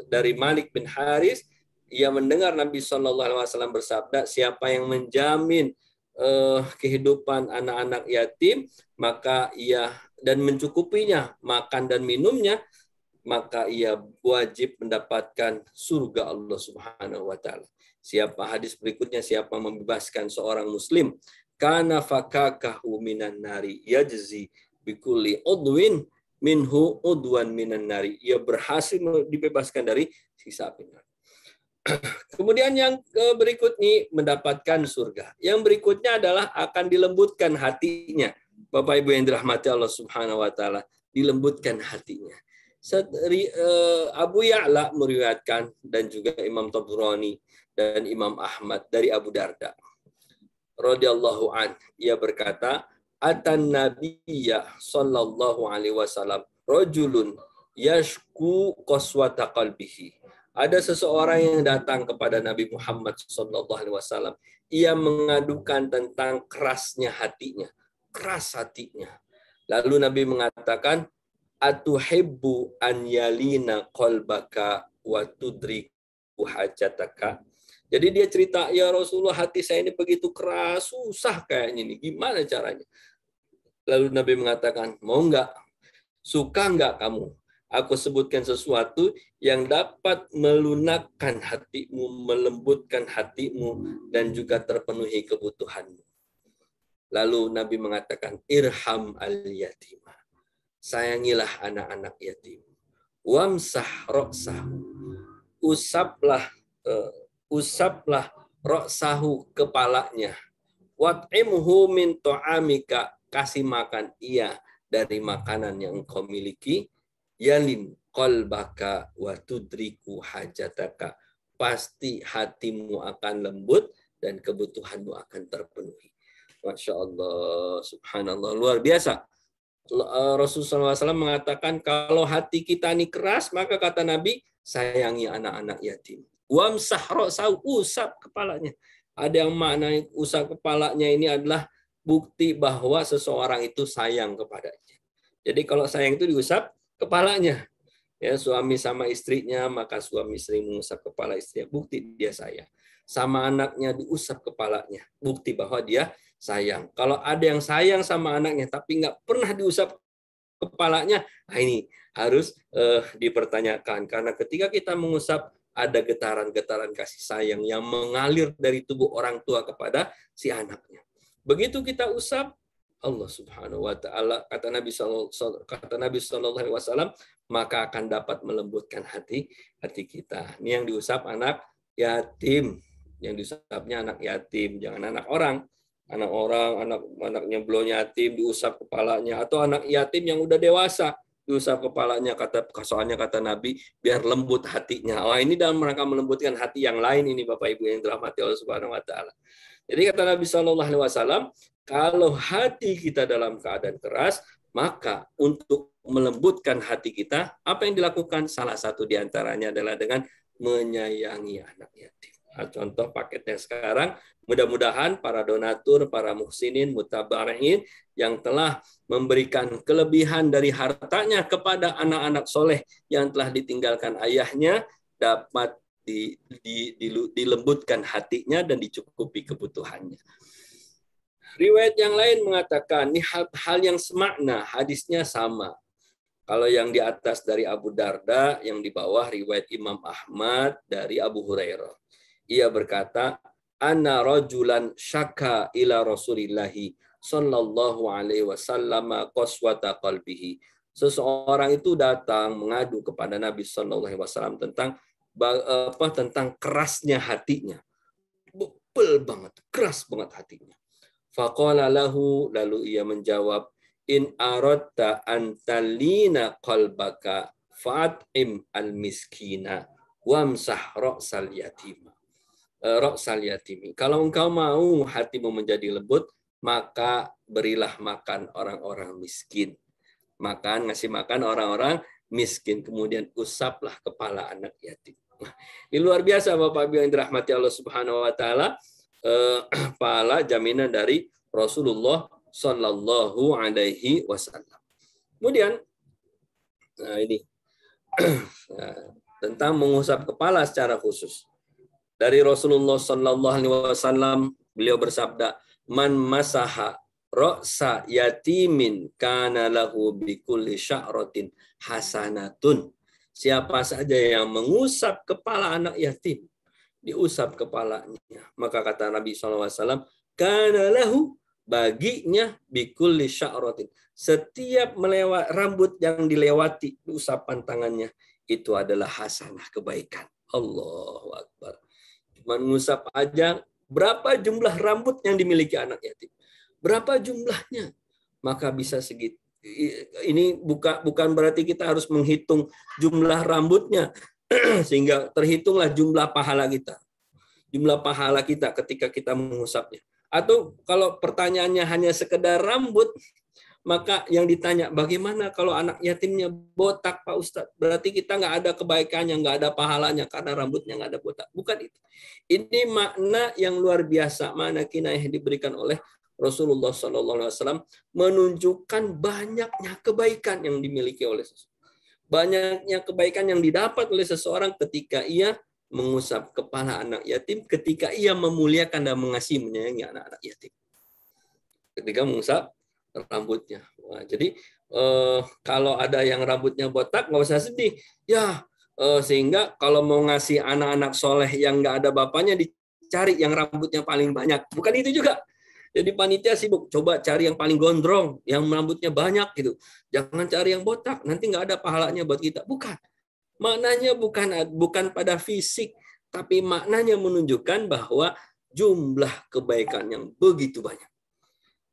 dari Malik bin Haris, ia mendengar Nabi SAW bersabda, siapa yang menjamin kehidupan anak-anak yatim, maka ia dan mencukupinya makan dan minumnya, maka ia wajib mendapatkan surga Allah Subhanahu wa taala. Siapa hadis berikutnya, siapa membebaskan seorang muslim, kana fakakahu minan nari yajzi bikulli udwin minhu udwan minan nari, ia berhasil dibebaskan dari siksa api neraka. Kemudian yang berikutnya mendapatkan surga. Yang berikutnya adalah akan dilembutkan hatinya. Bapak Ibu yang dirahmati Allah Subhanahu wa taala, dilembutkan hatinya. Abu Ya'la meriwayatkan dan juga Imam Tabrani dan Imam Ahmad dari Abu Darda radhiyallahu an, ia berkata, atan nabiyya sallallahu alaihi wasallam rajulun yashku qaswata qalbihi. Ada seseorang yang datang kepada Nabi Muhammad sallallahu alaihi wasallam, ia mengadukan tentang kerasnya hatinya, keras hatinya. Lalu Nabi mengatakan, atuhibbu an yalina qalbaka wa tudriku hajataka. Jadi dia cerita, ya Rasulullah, hati saya ini begitu keras, susah kayaknya ini, gimana caranya? Lalu Nabi mengatakan, mau enggak? Suka enggak kamu? Aku sebutkan sesuatu yang dapat melunakkan hatimu, melembutkan hatimu, dan juga terpenuhi kebutuhanmu. Lalu Nabi mengatakan, irham al-yatimah. Sayangilah anak-anak yatim. Wamsah ra'sahu. Usaplah ra'sahu, kepalanya. Wat'imhu min ta'amika. Kasih makan ia dari makanan yang engkau miliki. Yalin qalbaka wa tudriku hajataka. Pasti hatimu akan lembut dan kebutuhanmu akan terpenuhi. Masya Allah, subhanallah, luar biasa. Rasulullah SAW mengatakan, kalau hati kita ini keras, maka kata Nabi, sayangi anak-anak yatim. Wamsah ra'sahu, usap kepalanya. Ada yang makna usap kepalanya ini adalah bukti bahwa seseorang itu sayang kepadanya. Jadi kalau sayang itu diusap kepalanya. Ya, suami sama istrinya, maka suami istri mengusap kepala istrinya, bukti dia sayang. Sama anaknya diusap kepalanya, bukti bahwa dia sayang. Kalau ada yang sayang sama anaknya tapi nggak pernah diusap kepalanya, nah ini harus dipertanyakan. Karena ketika kita mengusap, ada getaran-getaran kasih sayang yang mengalir dari tubuh orang tua kepada si anaknya. Begitu kita usap, Allah Subhanahu wa taala, kata Nabi sallallahu alaihi wasallam, maka akan dapat melembutkan hati kita. Ini yang diusap anak yatim, yang diusapnya anak yatim, jangan anak orang. Anaknya belum yatim diusap kepalanya, atau anak yatim yang udah dewasa diusap kepalanya, soalnya kata Nabi biar lembut hatinya. Oh, ini dalam rangka melembutkan hati yang lain ini, Bapak Ibu yang dirahmati Allah Subhanahu wa taala. Jadi kata Nabi sallallahu alaihi wasallam, kalau hati kita dalam keadaan keras, maka untuk melembutkan hati kita, apa yang dilakukan? Salah satu diantaranya adalah dengan menyayangi anak yatim. Nah, contoh paketnya sekarang, mudah-mudahan para donatur, para muhsinin, mutabari'in yang telah memberikan kelebihan dari hartanya kepada anak-anak soleh yang telah ditinggalkan ayahnya, dapat dilembutkan hatinya dan dicukupi kebutuhannya. Riwayat yang lain mengatakan, ini hal yang semakna, hadisnya sama. Kalau yang di atas dari Abu Darda, yang di bawah riwayat Imam Ahmad dari Abu Hurairah. Ia berkata, "Anna rajulan syaka ila Rasulillahi sallallahu alaihi wasallam qaswata qalbihi." Seseorang itu datang mengadu kepada Nabi sallallahu alaihi wasallam tentang kerasnya hatinya. Bebel banget, keras banget hatinya. Faqala lahu, lalu ia menjawab, "In aradta an talina qalbaka fa'at'im al-miskina wamsah ra'sal yatima." Ra'sal yatimi. Kalau engkau mau hatimu menjadi lembut, maka berilah makan orang-orang miskin. Ngasih makan orang-orang miskin. Kemudian usaplah kepala anak yatim. Ini luar biasa Bapak Ibu yang dirahmati Allah Subhanahu wa taala. Pahala jaminan dari Rasulullah Sallallahu Alaihi Wasallam. Kemudian, ini tentang mengusap kepala secara khusus. Dari Rasulullah Sallallahu Alaihi Wasallam, beliau bersabda, "Man masaha ra'sa yatimin kana lahu bikulli sya'ratin hasanatun." Siapa saja yang mengusap kepala anak yatim, diusap kepalanya, maka kata Nabi SAW, kana lahu, baginya bikulli sya'ratin, setiap rambut yang dilewati usapan tangannya itu adalah hasanah, kebaikan. Allahu Akbar. Cuma mengusap aja, berapa jumlah rambut yang dimiliki anak yatim? Berapa jumlahnya? Maka bisa segitu. Ini bukan berarti kita harus menghitung jumlah rambutnya sehingga terhitunglah jumlah pahala kita. Jumlah pahala kita ketika kita mengusapnya. Atau kalau pertanyaannya hanya sekedar rambut, maka yang ditanya, bagaimana kalau anak yatimnya botak Pak Ustadz? Berarti kita nggak ada kebaikannya, nggak ada pahalanya karena rambutnya nggak ada botak. Bukan itu. Ini makna yang luar biasa, makna kinayah yang diberikan oleh Rasulullah SAW menunjukkan banyaknya kebaikan yang dimiliki oleh seseorang. Banyaknya kebaikan yang didapat oleh seseorang ketika ia mengusap kepala anak yatim, ketika ia memuliakan dan mengasihi menyayangi anak-anak yatim. Ketika mengusap rambutnya. Wah, jadi kalau ada yang rambutnya botak, nggak usah sedih. Ya, sehingga kalau mau ngasih anak-anak soleh yang nggak ada bapaknya, dicari yang rambutnya paling banyak. Bukan itu juga. Jadi panitia sibuk, coba cari yang paling gondrong, yang rambutnya banyak gitu. Jangan cari yang botak, nanti nggak ada pahalanya buat kita. Bukan. Maknanya bukan pada fisik, tapi maknanya menunjukkan bahwa jumlah kebaikan yang begitu banyak.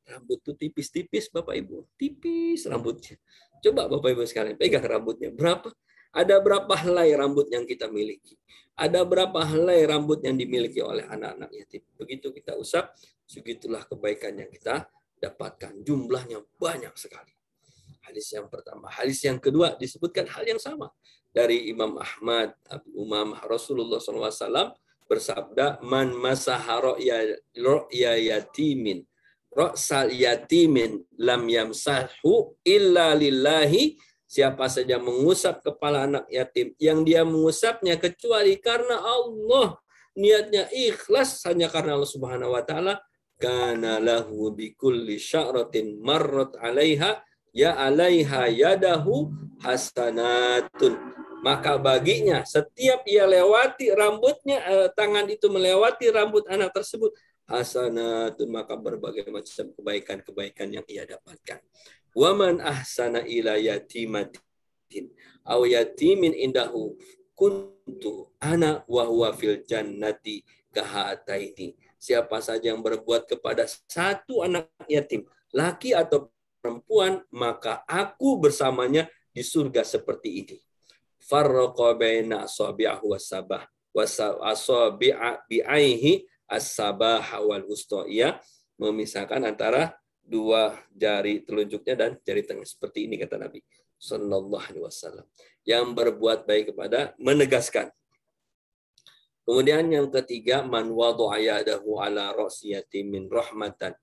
Rambut itu tipis-tipis Bapak Ibu, tipis rambutnya. Coba Bapak Ibu sekalian pegang rambutnya, berapa? Ada berapa helai rambut yang kita miliki? Ada berapa helai rambut yang dimiliki oleh anak-anak yatim? Begitu kita usap, segitulah kebaikan yang kita dapatkan. Jumlahnya banyak sekali. Hadis yang pertama. Hadis yang kedua disebutkan hal yang sama. Dari Imam Ahmad, Abu Umamah, Rasulullah SAW bersabda, "Man masaha ra'ya yatimin, ra'sal yatimin lam yamsahu illa lillahi." Siapa saja mengusap kepala anak yatim, yang dia mengusapnya kecuali karena Allah, niatnya ikhlas hanya karena Allah Subhanahu wa taala, kana lahu bikulli sya'ratin marrat 'alaiha ya 'alaiha yadahu hasanatun. Maka baginya setiap ia lewati rambutnya, tangan itu melewati rambut anak tersebut, hasanatun, maka berbagai macam kebaikan-kebaikan yang ia dapatkan. Waman ahsana ila yatimatin aw yatimin indahu kuntu ana wa huwa fil jannati kahataini. Siapa saja yang berbuat kepada satu anak yatim, laki atau perempuan, maka aku bersamanya di surga seperti ini. Farraqa baina asabi'ahu was-sabah wasabi'a bi'aihi as-sabah wal wusta. Ia memisahkan antara dua jari telunjuknya dan jari tengah, seperti ini kata Nabi Sallallahu Alaihi Wasallam. Yang berbuat baik kepada, menegaskan. Kemudian yang ketiga, man wada'a yadahu ala ra'si yatimin rahmatan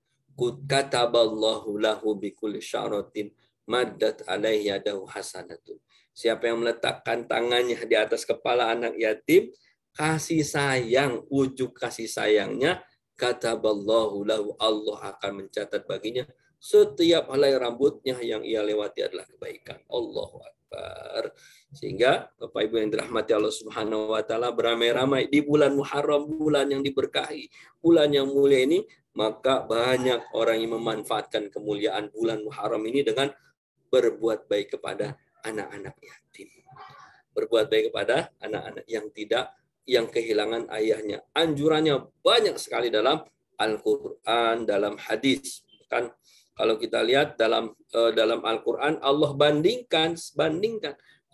kataballahu lahu bikulli sya'ratin maddat alaihi yadahu hasanatun. Siapa yang meletakkan tangannya di atas kepala anak yatim, kasih sayang, wujud kasih sayangnya, kataballahu lahu, Allah akan mencatat baginya Setiap helai rambutnya yang ia lewati adalah kebaikan. Allahu Akbar. Sehingga Bapak Ibu yang dirahmati Allah Subhanahu wa taala, beramai-ramai di bulan Muharram, bulan yang diberkahi, bulan yang mulia ini, maka banyak orang yang memanfaatkan kemuliaan bulan Muharram ini dengan berbuat baik kepada anak-anak yatim. Berbuat baik kepada anak-anak yang kehilangan ayahnya. Anjurannya banyak sekali dalam Al-Qur'an, dalam hadis. Kan kalau kita lihat dalam Al-Qur'an, Allah bandingkan,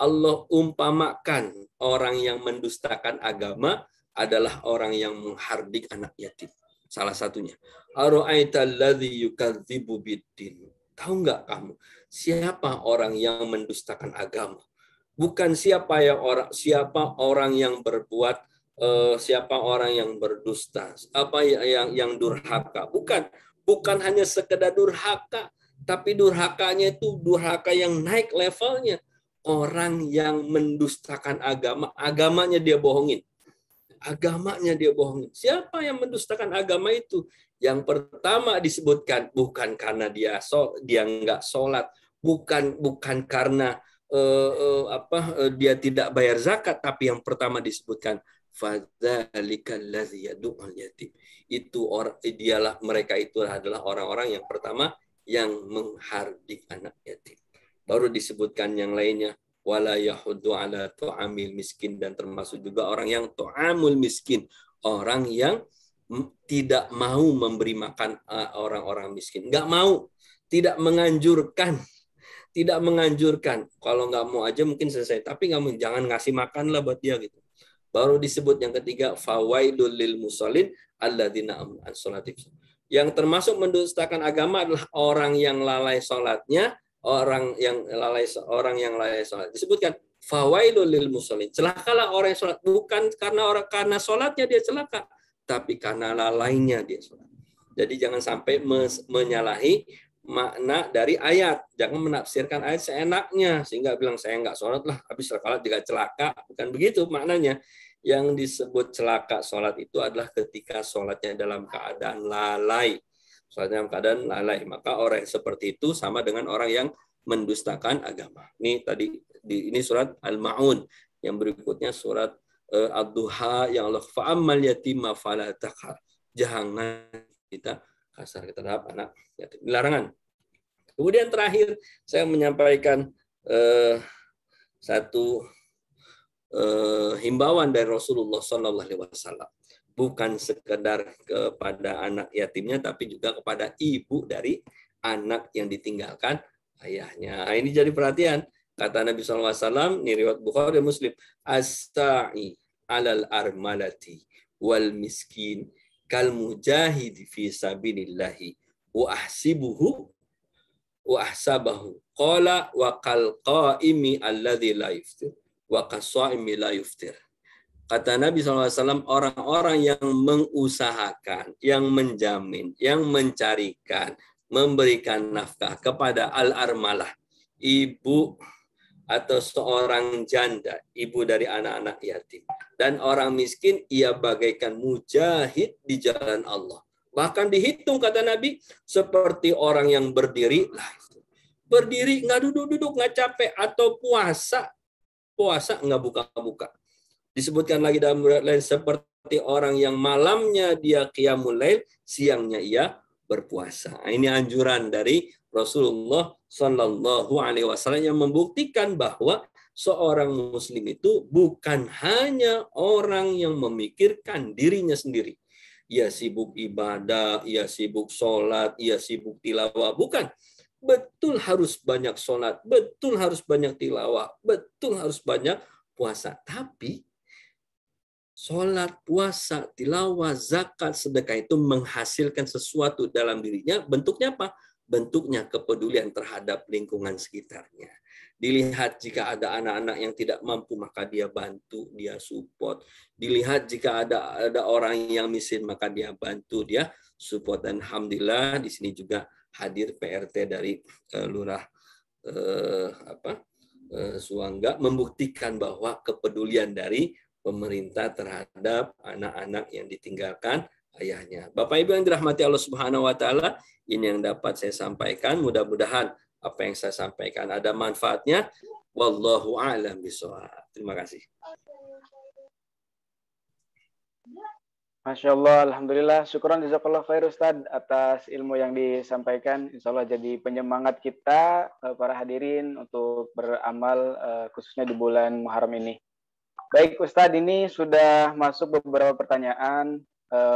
Allah umpamakan orang yang mendustakan agama adalah orang yang menghardik anak yatim. Salah satunya, ara'aital ladzi yukadzibu biddin. Tahu nggak kamu siapa orang yang mendustakan agama? Bukan siapa orang yang berbuat, siapa orang yang berdusta, apa yang durhaka. Bukan hanya sekedar durhaka, tapi durhakanya itu durhaka yang naik levelnya. Orang yang mendustakan agama, agamanya dia bohongin. Agamanya dia bohongin. Siapa yang mendustakan agama itu? Yang pertama disebutkan bukan karena dia nggak sholat, bukan karena dia tidak bayar zakat, tapi yang pertama disebutkan fadzalikal ladzi yad'ul yatim. Mereka itu adalah orang-orang yang pertama yang menghardik anak yatim. Baru disebutkan yang lainnya, wala yahuddu ala tu'amil miskin, dan termasuk juga orang yang tu'amul miskin, orang yang tidak mau memberi makan orang-orang miskin. Nggak mau, tidak menganjurkan. Kalau nggak mau aja mungkin selesai, tapi jangan ngasih makan lah buat dia gitu. Baru disebut yang ketiga, fawailul lil musallin alladzina an sholatihim. Yang termasuk mendustakan agama adalah orang yang lalai sholatnya, orang yang lalai sholat. Disebutkan fawailul lil musallin. Celakalah orang yang sholat, bukan karena sholatnya dia celaka, tapi karena lalainya dia sholat. Jadi jangan sampai menyalahi makna dari ayat. Jangan menafsirkan ayat seenaknya sehingga bilang saya nggak sholat lah, habis sholat juga celaka. Bukan begitu maknanya. Yang disebut celaka sholat itu adalah ketika sholatnya dalam keadaan lalai. Sholatnya dalam keadaan lalai. Maka orang yang seperti itu sama dengan orang yang mendustakan agama. Ini surat Al-Ma'un. Yang berikutnya surat Ad-Duha yang Allah fa'ammal yatima fala taqhar. Jangan kita kasar terhadap anak yatim. Larangan. Kemudian terakhir saya menyampaikan satu himbauan dari Rasulullah SAW, bukan sekedar kepada anak yatimnya, tapi juga kepada ibu dari anak yang ditinggalkan ayahnya. Nah, ini jadi perhatian. Kata Nabi SAW, ini riwayat Bukhari dan Muslim, as-sa'i alal armalati wal miskin kal mujahid fi sabilillahi wa ahsabahu qala wa kal qaimi alladzi la yuftir wa qasaimi la yuftir. Kata Nabi SAW, orang-orang yang mengusahakan, yang menjamin, yang mencarikan, memberikan nafkah kepada al-armalah, ibu atau seorang janda, ibu dari anak-anak yatim, dan orang miskin, ia bagaikan mujahid di jalan Allah. Bahkan dihitung, kata Nabi, seperti orang yang berdiri, berdiri nggak duduk-duduk, nggak capek, atau puasa nggak buka-buka. Disebutkan lagi dalam riwayat lain, seperti orang yang malamnya dia qiyamul lail, siangnya ia berpuasa. Ini anjuran dari Rasulullah Shallallahu Alaihi Wasallam yang membuktikan bahwa seorang Muslim itu bukan hanya orang yang memikirkan dirinya sendiri. Ia sibuk ibadah, ia sibuk sholat, ia sibuk tilawah. Bukan. Betul harus banyak sholat, betul harus banyak tilawah, betul harus banyak puasa. Tapi sholat, puasa, tilawah, zakat, sedekah itu menghasilkan sesuatu dalam dirinya. Bentuknya apa? Bentuknya kepedulian terhadap lingkungan sekitarnya. Dilihat jika ada anak-anak yang tidak mampu, maka dia bantu, dia support. Dilihat jika ada orang yang miskin, maka dia bantu, dia support. Dan alhamdulillah di sini juga hadir PRT dari Lurah Suangga membuktikan bahwa kepedulian dari pemerintah terhadap anak-anak yang ditinggalkan ayahnya. Bapak Ibu yang dirahmati Allah Subhanahu wa taala, ini yang dapat saya sampaikan. Mudah-mudahan apa yang saya sampaikan ada manfaatnya. Wallahu a'lam bishawab. Terima kasih. Masya Allah, Alhamdulillah. Syukuran jazakallah khair Ustaz atas ilmu yang disampaikan. Insya Allah jadi penyemangat kita, para hadirin, untuk beramal khususnya di bulan Muharram ini. Baik Ustaz, ini sudah masuk beberapa pertanyaan.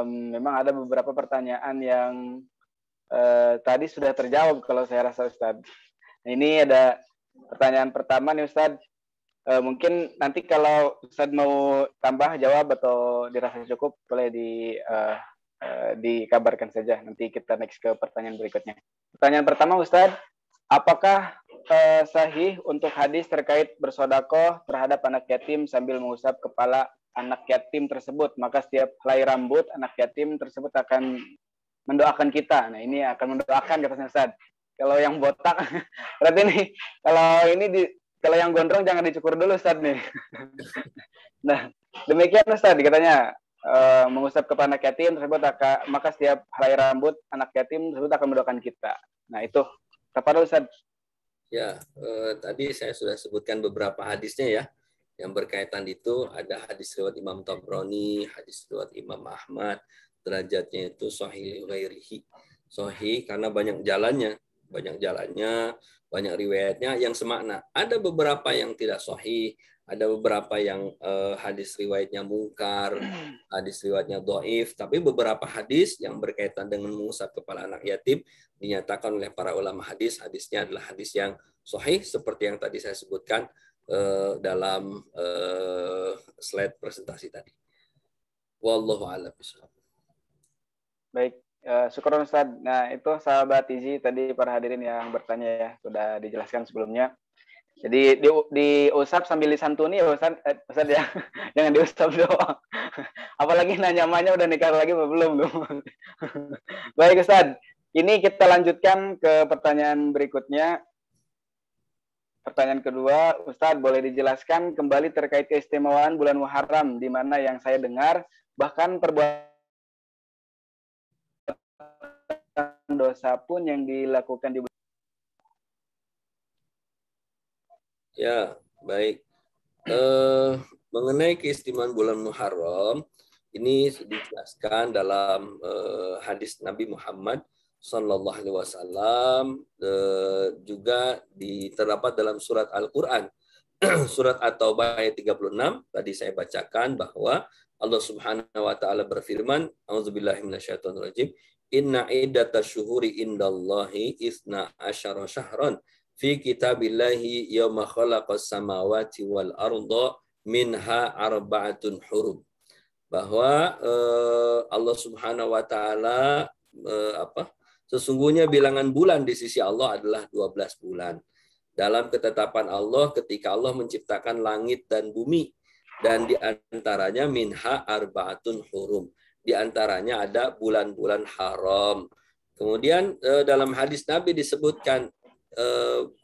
Memang ada beberapa pertanyaan yang tadi sudah terjawab kalau saya rasa Ustaz. Ini ada pertanyaan pertama nih Ustaz. Mungkin nanti kalau Ustaz mau tambah jawab atau dirasa cukup, boleh dikabarkan saja. Nanti kita next ke pertanyaan berikutnya. Pertanyaan pertama Ustaz, apakah sahih untuk hadis terkait bersedekah terhadap anak yatim sambil mengusap kepala anak yatim tersebut? Maka setiap helai rambut anak yatim tersebut akan mendoakan kita. Nah ini akan mendoakan katanya Ustaz. Kalau yang botak, berarti nih kalau yang gondrong jangan dicukur dulu Ustaz nih. Nah, demikian Ustaz katanya mengusap kepala anak yatim tersebut maka setiap helai rambut anak yatim tersebut akan mendoakan kita. Nah, itu kepada Ustaz. Ya, tadi saya sudah sebutkan beberapa hadisnya ya. Yang berkaitan itu ada hadis riwayat Imam Tabrani, hadis riwayat Imam Ahmad, derajatnya itu sahih ghairihi. Sahih karena banyak jalannya, banyak riwayatnya yang semakna. Ada beberapa yang tidak sahih, ada beberapa yang hadis riwayatnya mungkar, hadis riwayatnya dhaif, tapi beberapa hadis yang berkaitan dengan mengusap kepala anak yatim dinyatakan oleh para ulama hadisnya adalah hadis yang sahih seperti yang tadi saya sebutkan dalam slide presentasi tadi. Wallahu a'lam bishawab. Baik, syukur Ustaz. Nah, itu sahabat Izi tadi para hadirin yang bertanya ya, sudah dijelaskan sebelumnya. Jadi diusap sambil disantuni ya Ustaz ya. Jangan diusap doang. Apalagi nanya-nanya udah nikah lagi apa belum tuh. Baik Ustaz, ini kita lanjutkan ke pertanyaan berikutnya. Pertanyaan kedua, Ustaz boleh dijelaskan kembali terkait keistimewaan bulan Muharram di mana yang saya dengar bahkan perbuatan dosa pun yang dilakukan di Ya, baik. Mengenai keistimewaan bulan Muharram, ini dijelaskan dalam hadis Nabi Muhammad Sallallahu Alaihi Wasallam, juga terdapat dalam surat Al-Quran, surat At-Taubah ayat 36. Tadi saya bacakan bahwa Allah Subhanahu Wa Taala berfirman, A'udzubillahi minasyaitonirrajim, Inna iddatash syuhuri indallahi isna asyara syahran fi kitabillahi yawma khalaqas samawati wal arda minha arba'atun hurum. Bahwa Allah Subhanahu wa taala sesungguhnya bilangan bulan di sisi Allah adalah 12 bulan. Dalam ketetapan Allah ketika Allah menciptakan langit dan bumi, dan di antaranya minha arba'atun hurum. Di antaranya ada bulan-bulan haram. Kemudian dalam hadis Nabi disebutkan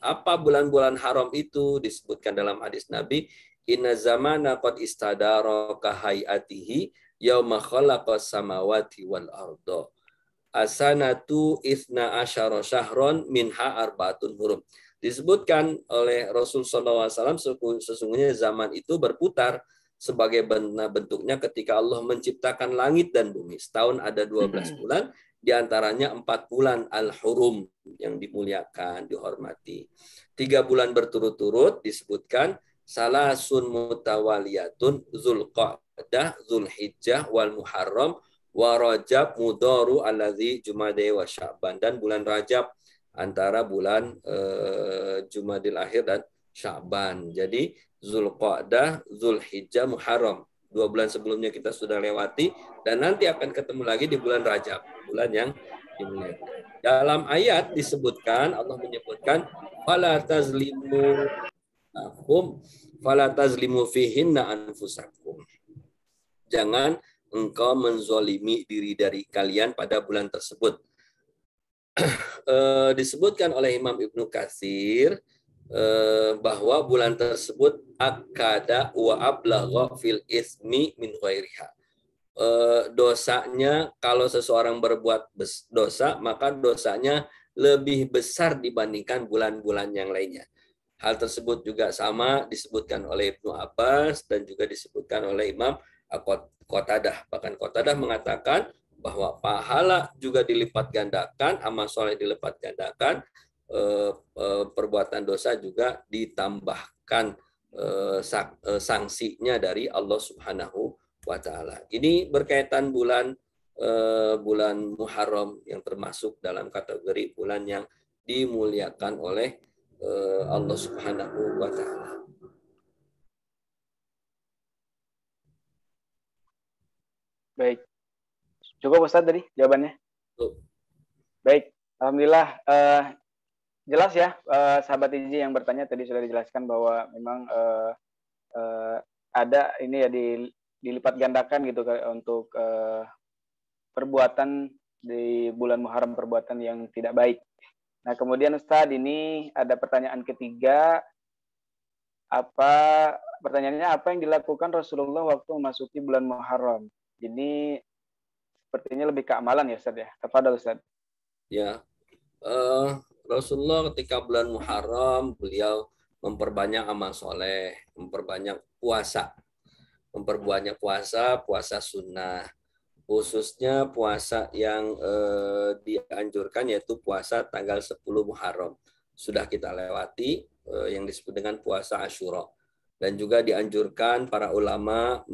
apa bulan-bulan haram itu, disebutkan dalam hadis Nabi, inna zamana qad istadara ka hayatihi yauma khalaqas samawati wal arda asanatu isna asyara syahron minha arbaatun hurum. Disebutkan oleh Rasul SAW sesungguhnya zaman itu berputar sebagai bentuknya ketika Allah menciptakan langit dan bumi. Setahun ada 12 bulan, di antaranya 4 bulan al-hurum yang dimuliakan, dihormati. 3 bulan berturut-turut disebutkan salasun mutawaliyatun Zulqa'dah, Zulhijjah wal Muharram wa Rajab mudaru alladzi Jumadai wa Sya'ban, dan bulan Rajab antara bulan Jumadil Akhir dan Sya'ban. Jadi Zulqa'dah, Zulhijjah, Muharram. 2 bulan sebelumnya kita sudah lewati, dan nanti akan ketemu lagi di bulan Rajab, bulan yang dimuliakan. Dalam ayat disebutkan, Allah menyebutkan fala tazlimu fihinna anfusakum. Jangan engkau menzolimi diri dari kalian pada bulan tersebut. Disebutkan oleh Imam Ibnu Katsir bahwa bulan tersebut akada wa ablagha fil ismi min ghairiha. dosanya, kalau seseorang berbuat dosa, maka dosanya lebih besar dibandingkan bulan-bulan yang lainnya. Hal tersebut juga sama disebutkan oleh Ibnu Abbas dan juga disebutkan oleh Imam Qatadah. Bahkan Qatadah mengatakan bahwa pahala juga dilipat gandakan, amal soleh dilipat gandakan, perbuatan dosa juga ditambahkan sanksinya dari Allah Subhanahu wa Ta'ala. Ini berkaitan bulan Muharram yang termasuk dalam kategori bulan yang dimuliakan oleh Allah Subhanahu wa Ta'ala. Baik. Cukup Ustaz tadi jawabannya? Baik. Alhamdulillah jelas ya, sahabat Iji yang bertanya tadi sudah dijelaskan bahwa memang ada ini ya dilipat gandakan gitu untuk perbuatan di bulan Muharram, perbuatan yang tidak baik. Nah, kemudian Ustaz, ini ada pertanyaan ketiga. Pertanyaannya apa yang dilakukan Rasulullah waktu memasuki bulan Muharram? Ini sepertinya lebih ke amalan ya Ustaz ya. Tafadhol Ustaz. Ya. Rasulullah ketika bulan Muharram, beliau memperbanyak amal soleh, memperbanyak puasa. Memperbanyak puasa sunnah. Khususnya puasa yang dianjurkan yaitu puasa tanggal 10 Muharram. Sudah kita lewati yang disebut dengan puasa Asyura. Dan juga dianjurkan, para ulama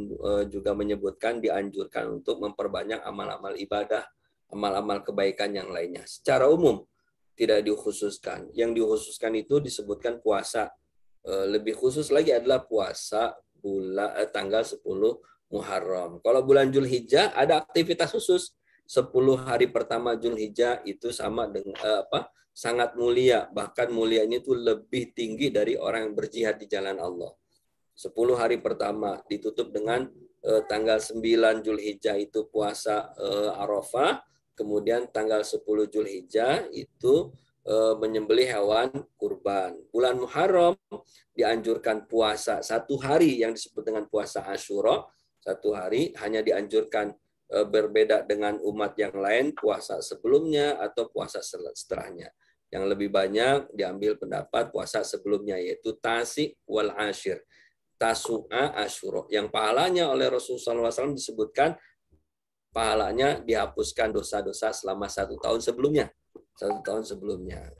juga menyebutkan dianjurkan untuk memperbanyak amal-amal ibadah, amal-amal kebaikan yang lainnya. Secara umum tidak dikhususkan. Yang dikhususkan itu disebutkan puasa. Lebih khusus lagi adalah puasa tanggal 10 Muharram. Kalau bulan Zulhijjah ada aktivitas khusus. 10 hari pertama Zulhijjah itu sama dengan sangat mulia. Bahkan mulianya itu lebih tinggi dari orang yang berjihad di jalan Allah. 10 hari pertama ditutup dengan tanggal 9 Zulhijjah itu puasa Arafah. Kemudian tanggal 10 Zulhijjah itu menyembelih hewan kurban. Bulan Muharram dianjurkan puasa 1 hari yang disebut dengan puasa Asyura. 1 hari hanya dianjurkan berbeda dengan umat yang lain, puasa sebelumnya atau puasa setelahnya. Yang lebih banyak diambil pendapat puasa sebelumnya, yaitu Tasi' wal Ashir. Tasu'a Asyura. Yang pahalanya oleh Rasulullah SAW disebutkan pahalanya dihapuskan dosa-dosa selama 1 tahun sebelumnya. 1 tahun sebelumnya.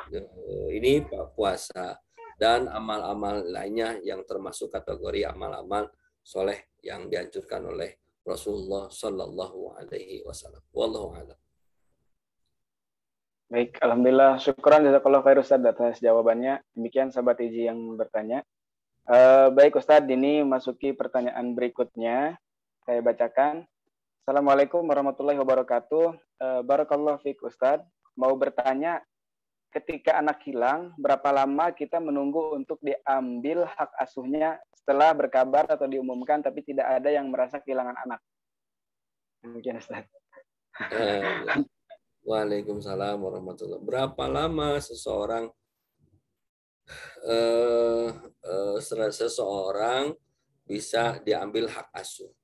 Ini puasa dan amal-amal lainnya yang termasuk kategori amal-amal soleh yang dianjurkan oleh Rasulullah Sallallahu Alaihi Wasallam. Wallahu a'lam. Baik, alhamdulillah, syukran jazakallahu khair Ustaz atas jawabannya. Demikian sahabat Iji yang bertanya. Baik Ustaz, ini masuki pertanyaan berikutnya. Saya bacakan. Assalamualaikum warahmatullahi wabarakatuh. Barakallahu fiik Ustaz. Mau bertanya, ketika anak hilang, berapa lama kita menunggu untuk diambil hak asuhnya setelah berkabar atau diumumkan tapi tidak ada yang merasa kehilangan anak? Demikian Ustaz. Waalaikumsalam warahmatullahi wabarakatuh. Berapa lama seseorang bisa diambil hak asuh?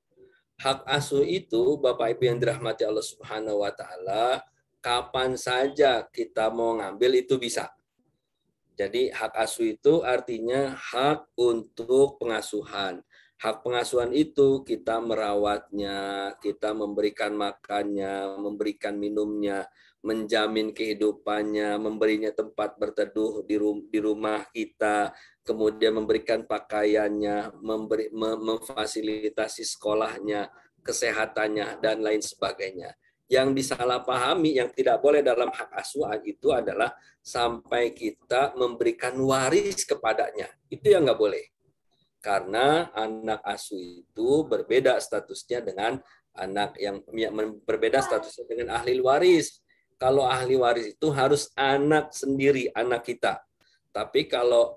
Hak asuh itu, Bapak Ibu yang dirahmati Allah Subhanahu wa Ta'ala, kapan saja kita mau ngambil itu bisa. Jadi hak asuh itu artinya hak untuk pengasuhan. Hak pengasuhan itu kita merawatnya, kita memberikan makannya, memberikan minumnya, menjamin kehidupannya, memberinya tempat berteduh di rumah kita, kemudian memberikan pakaiannya, memfasilitasi sekolahnya, kesehatannya, dan lain sebagainya. Yang disalahpahami, yang tidak boleh dalam hak asuh itu adalah sampai kita memberikan waris kepadanya. Itu yang nggak boleh. Karena anak asuh itu berbeda statusnya dengan anak yang berbeda statusnya dengan ahli waris. Kalau ahli waris itu harus anak sendiri, anak kita. Tapi kalau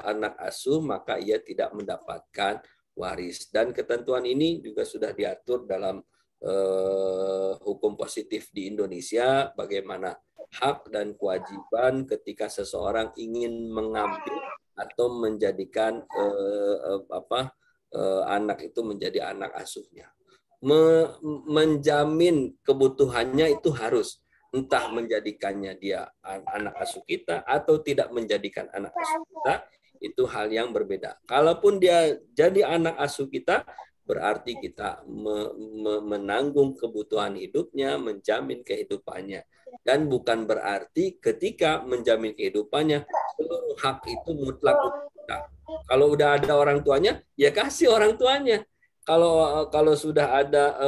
anak asuh, maka ia tidak mendapatkan waris. Dan ketentuan ini juga sudah diatur dalam hukum positif di Indonesia, bagaimana hak dan kewajiban ketika seseorang ingin mengambil atau menjadikan anak itu menjadi anak asuhnya. menjamin kebutuhannya itu harus, entah menjadikannya dia anak asuh kita atau tidak menjadikan anak asuh kita, itu hal yang berbeda. Kalaupun dia jadi anak asuh kita, berarti kita menanggung kebutuhan hidupnya, menjamin kehidupannya. Dan bukan berarti ketika menjamin kehidupannya, seluruh hak itu mutlak untuk kita. Kalau udah ada orang tuanya, ya kasih orang tuanya. Kalau sudah ada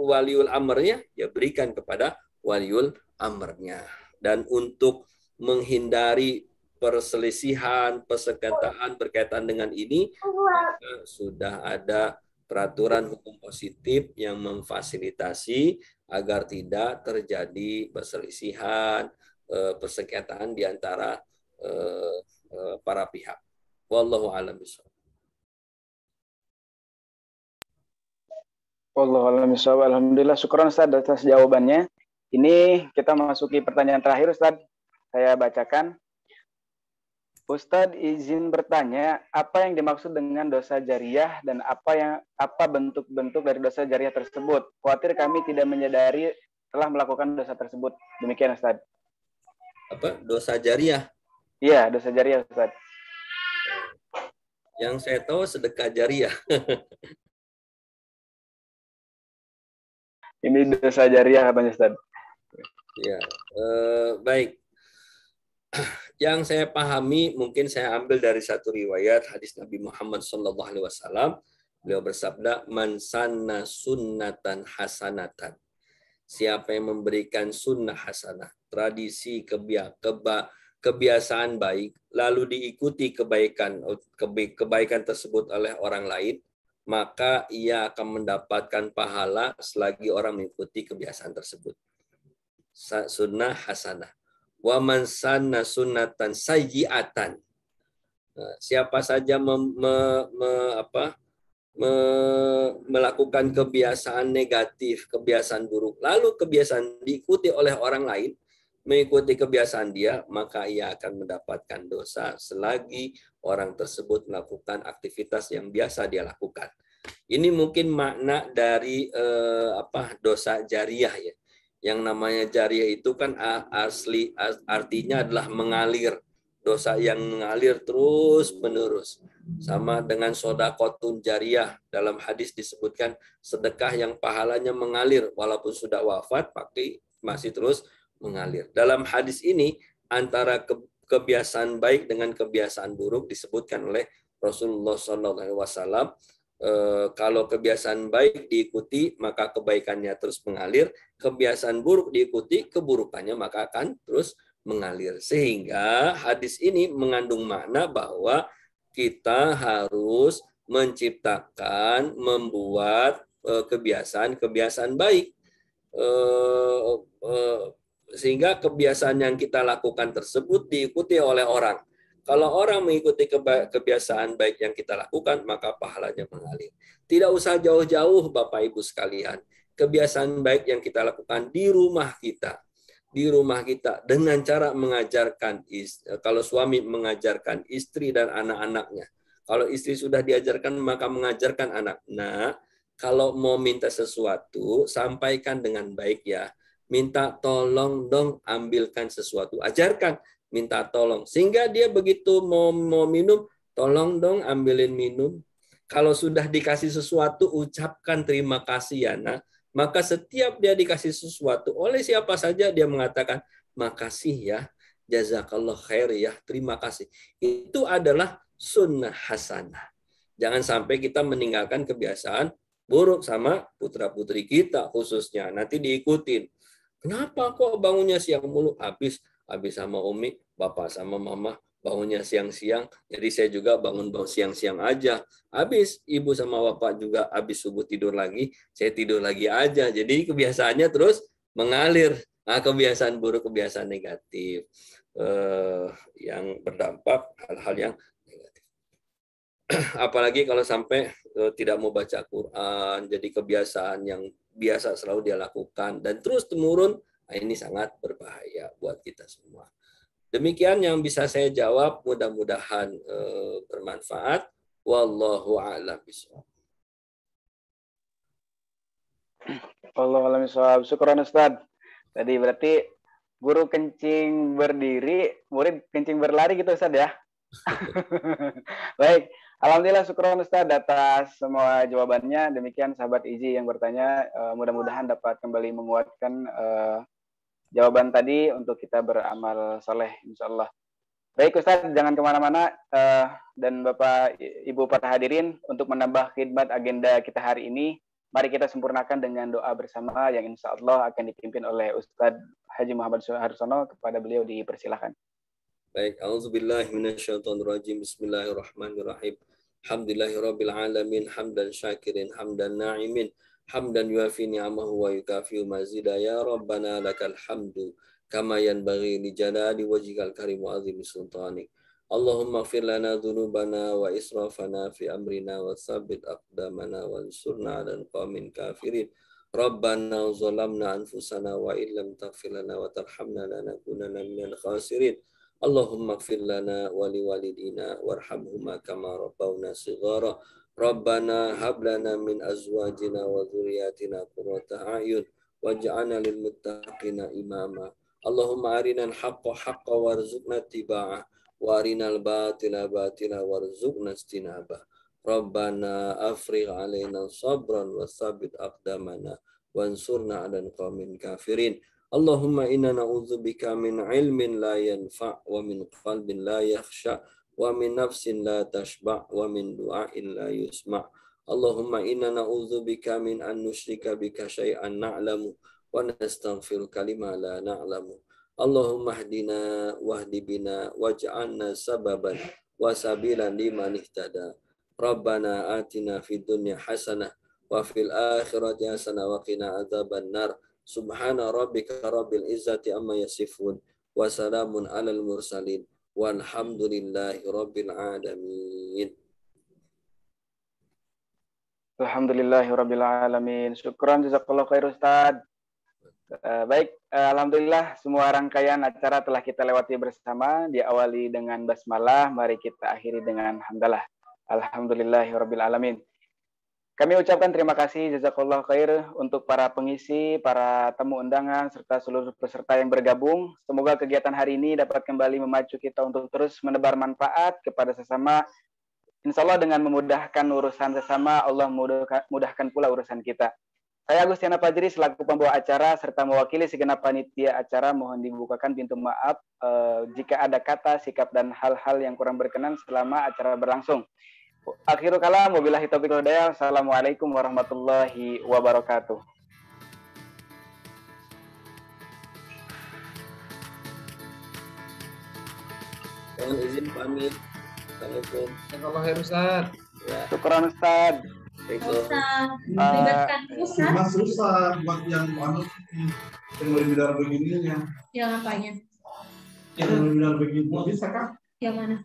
waliul amrnya, ya berikan kepada waliul amrnya. Dan untuk menghindari perselisihan, persengketaan berkaitan dengan ini, maka sudah ada peraturan hukum positif yang memfasilitasi agar tidak terjadi perselisihan, persengketaan di antara para pihak. Wallahu a'lam bishawab. Wallahu a'lam bishawab. Alhamdulillah, syukran Ustaz atas jawabannya. Ini kita masuki pertanyaan terakhir Ustaz. Saya bacakan. Ustadz izin bertanya, apa yang dimaksud dengan dosa jariah dan apa bentuk-bentuk dari dosa jariah tersebut? Khawatir kami tidak menyadari telah melakukan dosa tersebut. Demikian Ustadz. Apa? Dosa jariah? Iya, dosa jariah Ustadz. Yang saya tahu sedekah jariah. Ini dosa jariah katanya Ustadz. Ya, baik. Yang saya pahami, mungkin saya ambil dari satu riwayat hadis Nabi Muhammad SAW. Beliau bersabda, "Man sanna sunnatan hasanatan." Siapa yang memberikan sunnah hasanah, tradisi kebiasaan baik, lalu diikuti kebaikan tersebut oleh orang lain, maka ia akan mendapatkan pahala selagi orang mengikuti kebiasaan tersebut. Sunnah hasanah. Wa man sanna sunnatan sayyi'atan. Siapa saja melakukan kebiasaan negatif, kebiasaan buruk, lalu kebiasaan diikuti oleh orang lain, mengikuti kebiasaan dia, maka ia akan mendapatkan dosa selagi orang tersebut melakukan aktivitas yang biasa dia lakukan. Ini mungkin makna dari dosa jariah ya. Yang namanya jariah itu kan artinya adalah mengalir. Dosa yang mengalir terus menerus. Sama dengan sodaqotun jariah. Dalam hadis disebutkan sedekah yang pahalanya mengalir. Walaupun sudah wafat, tapi masih terus mengalir. Dalam hadis ini, antara kebiasaan baik dengan kebiasaan buruk disebutkan oleh Rasulullah SAW. Kalau kebiasaan baik diikuti, maka kebaikannya terus mengalir. Kebiasaan buruk diikuti, keburukannya maka akan terus mengalir. Sehingga hadis ini mengandung makna bahwa kita harus menciptakan, membuat kebiasaan-kebiasaan baik. Sehingga kebiasaan yang kita lakukan tersebut diikuti oleh orang. Kalau orang mengikuti kebiasaan baik yang kita lakukan, maka pahalanya mengalir. Tidak usah jauh-jauh Bapak Ibu sekalian. Kebiasaan baik yang kita lakukan di rumah kita. Di rumah kita dengan cara mengajarkan, kalau suami mengajarkan istri dan anak-anaknya. Kalau istri sudah diajarkan, maka mengajarkan anak. Nah, kalau mau minta sesuatu, sampaikan dengan baik ya. Minta tolong dong ambilkan sesuatu. Ajarkan. Minta tolong. Sehingga dia begitu mau minum, tolong dong ambilin minum. Kalau sudah dikasih sesuatu, ucapkan terima kasih ya nak. Maka setiap dia dikasih sesuatu, oleh siapa saja dia mengatakan, makasih ya, jazakallah khair ya, terima kasih. Itu adalah sunnah hasanah. Jangan sampai kita meninggalkan kebiasaan buruk sama putra-putri kita khususnya. Nanti diikutin. Kenapa kok bangunnya siang mulu? Habis sama Umi, Bapak sama Mama bangunnya siang-siang. Jadi saya juga bangun siang-siang aja. Habis Ibu sama Bapak juga habis subuh tidur lagi, saya tidur lagi aja. Jadi kebiasaannya terus mengalir. Nah, kebiasaan buruk, kebiasaan negatif yang berdampak hal-hal yang negatif. Apalagi kalau sampai tidak mau baca Quran, jadi kebiasaan yang biasa selalu dia lakukan dan terus temurun. Nah, ini sangat berbahaya buat kita semua. Demikian yang bisa saya jawab. Mudah-mudahan bermanfaat. Wallahu a'lam bishawab. Wallahu a'lam bishawab. Syukran Ustaz. Tadi berarti guru kencing berdiri, murid kencing berlari gitu Ustaz ya. Baik, alhamdulillah syukran Ustaz atas semua jawabannya. Demikian sahabat Izi yang bertanya, mudah-mudahan dapat kembali menguatkan jawaban tadi untuk kita beramal soleh insyaallah. Baik Ustaz, jangan kemana-mana, dan Bapak Ibu para hadirin, untuk menambah khidmat agenda kita hari ini, mari kita sempurnakan dengan doa bersama yang insya Allah akan dipimpin oleh Ustadz Haji Muhammad Harsono. Kepada beliau dipersilahkan. Baik, auzubillahi minasyaitonirrajim. Bismillahirrahmanirrahim. Alhamdulillahirabbil alamin, hamdan syakirin, hamdan na'imin, hamdan yuafi ni'amahu wa yukafi'u mazida. Ya Rabbana lakal hamdu kama yanbaghi li jalali wajhikal karim wa azimi sultanik. Allahumma ighfir lana dhunubana wa israfana fi amrina wa tsabbit aqdamana wa ansurna 'alal qaumin kafirin. Rabbana zalamna anfusana wa illam taghfir lana wa tarhamna lanakunanna minal khasirin. Allahumma ighfir lana wa liwalidina warhamhuma kama rabbawna shighara. Rabbana hab lana min azwajina wa dhurriyyatina qurrata a'yun waj'alna lil muttaqina imama. Allahumma arinal haqqa haqqan warzuqna ittiba'ah wa arinal batila batila warzuqna istinabah. Rabbana afrigh alaina sabran wa tsabbit aqdamana wansurna 'alal qaumin kafirin. Allahumma inna na'udzubika min ilmin la yanfa' wa min qalbin la yakhsha wa min nafsin la tashba' wa min du'ain la yusma'. Allahumma inna na'udzubika min an nusyrika bika syai'an na'lamu wa nastaghfiruka lima la na'lamu. Allahumma hdina wahdi bina waj'alna sababan wa sabilan liman ihtada. Rabbana atina fid dunya hasanah wa fil akhirati hasanah wa qina adzaban nar. Subhana rabbika rabbil izzati amma yasifun wa salamun alal mursalin walhamdulillahi rabbil alamin. Alhamdulillahi rabbil alamin. Syukran jazakallahu khair Ustaz. Baik, alhamdulillah semua rangkaian acara telah kita lewati bersama. Diawali dengan basmalah, mari kita akhiri dengan hamdalah. Alhamdulillahirabbil alamin. Kami ucapkan terima kasih jazakallahu khair untuk para pengisi, para tamu undangan serta seluruh peserta yang bergabung. Semoga kegiatan hari ini dapat kembali memacu kita untuk terus menebar manfaat kepada sesama. Insya Allah dengan memudahkan urusan sesama, Allah mudahkan pula urusan kita. Saya Agustiana Fajri selaku pembawa acara serta mewakili segenap panitia acara mohon dibukakan pintu maaf jika ada kata, sikap dan hal-hal yang kurang berkenan selama acara berlangsung. Akhirul kalam, wabillahi taufiq wal hidayah. Assalamualaikum warahmatullahi wabarakatuh. Mohon izin pamit. Assalamualaikum. Jazakallahu khair Ustaz. Syukran Ustaz. Mas susah buat yang berbeda begininya. Yang apanya? Yang berbeda begini. Bisa kah? Yang mana?